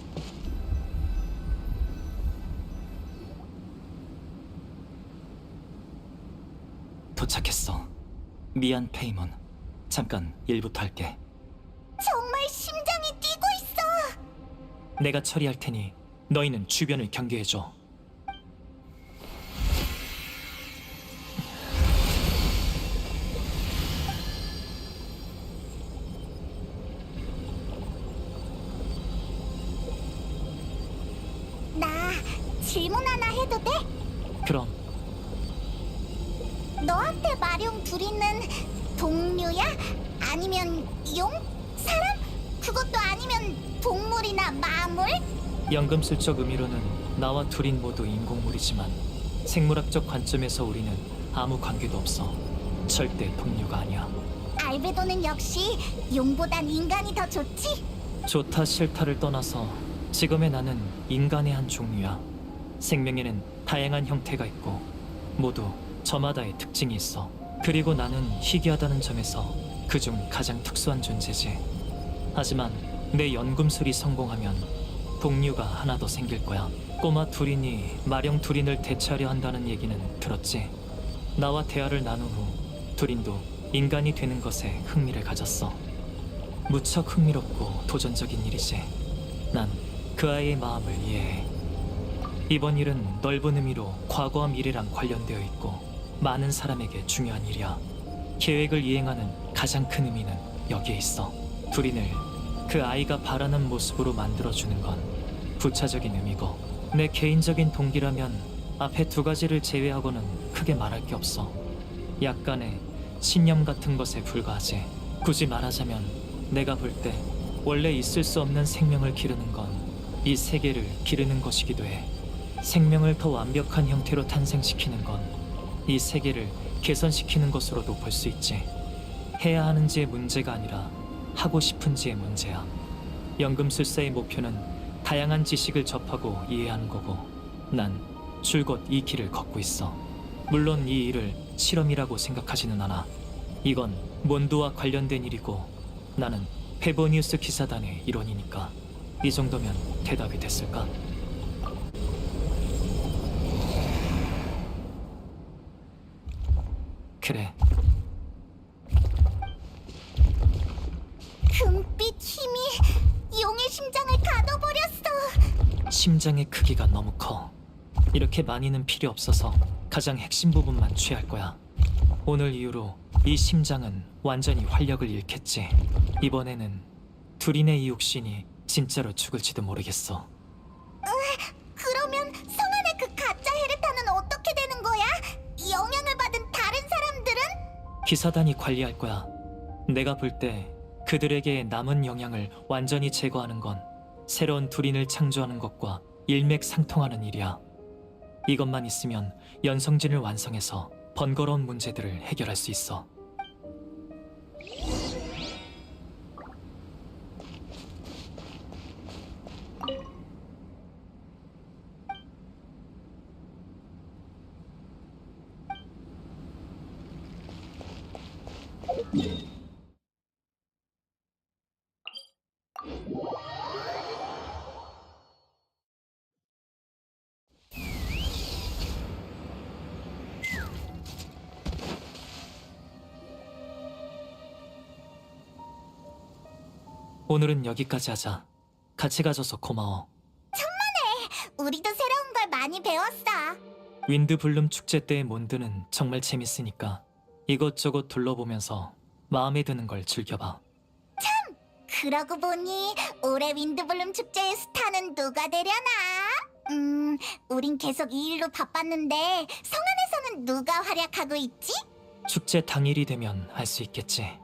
도착했어. 미안, 페이몬. 잠깐 일부터 할게. 정말 심장이 뛰고 있어. 내가 처리할 테니 너희는 주변을 경계해줘. 나 질문 하나 해도 돼? 그럼 너한테 마룡 두리는 동료야? 아니면 용? 사람? 그것도 아니면 동물이나 마물? 연금술적 의미로는 나와 둘인 모두 인공물이지만 생물학적 관점에서 우리는 아무 관계도 없어. 절대 동료가 아니야. 알베도는 역시 용보단 인간이 더 좋지? 좋다 싫다를 떠나서 지금의 나는 인간의 한 종류야. 생명에는 다양한 형태가 있고 모두 저마다의 특징이 있어. 그리고 나는 희귀하다는 점에서 그중 가장 특수한 존재지. 하지만 내 연금술이 성공하면 동료가 하나 더 생길 거야. 꼬마 두린이 마령 두린을 대체하려 한다는 얘기는 들었지? 나와 대화를 나눈 후 두린도 인간이 되는 것에 흥미를 가졌어. 무척 흥미롭고 도전적인 일이지. 난 그 아이의 마음을 이해해. 이번 일은 넓은 의미로 과거와 미래랑 관련되어 있고 많은 사람에게 중요한 일이야. 계획을 이행하는 가장 큰 의미는 여기에 있어. 두린을 그 아이가 바라는 모습으로 만들어주는 건 부차적인 의미고, 내 개인적인 동기라면 앞에 두 가지를 제외하고는 크게 말할 게 없어. 약간의 신념 같은 것에 불과하지. 굳이 말하자면 내가 볼 때 원래 있을 수 없는 생명을 기르는 건 이 세계를 기르는 것이기도 해. 생명을 더 완벽한 형태로 탄생시키는 건 이 세계를 개선시키는 것으로도 볼 수 있지. 해야 하는지의 문제가 아니라 하고 싶은지의 문제야. 연금술사의 목표는 다양한 지식을 접하고 이해하는 거고, 난 줄곧 이 길을 걷고 있어. 물론 이 일을 실험이라고 생각하지는 않아. 이건 몬드와 관련된 일이고 나는 페보니우스 기사단의 일원이니까. 이 정도면 대답이 됐을까? 그래. 금빛 힘이 용의 심장을 가둬버렸어. 심장의 크기가 너무 커. 이렇게 많이는 필요 없어서 가장 핵심 부분만 취할 거야. 오늘 이후로 이 심장은 완전히 활력을 잃겠지. 이번에는 두린의 이 육신이 진짜로 죽을지도 모르겠어. 그러면 성 안의 그 가짜 헤르타는 어떻게 되는 거야? 영향을 받은 다른 사람들은? 기사단이 관리할 거야. 내가 볼 때 그들에게 남은 영향을 완전히 제거하는 건 새로운 두린을 창조하는 것과 일맥상통하는 일이야. 이것만 있으면 연성진을 완성해서 번거로운 문제들을 해결할 수 있어. 오늘은 여기까지 하자. 같이 가줘서 고마워. 우리도 새로운 걸 많이 배웠어. 윈드블룸 축제 때의 몬드는 정말 재밌으니까 이것저것 둘러보면서 마음에 드는 걸 즐겨봐. 그러고 보니 올해 윈드블룸 축제의 스타는 누가 되려나? 우린 계속 이 일로 바빴는데 성안에서는 누가 활약하고 있지? 축제 당일이 되면 알 수 있겠지.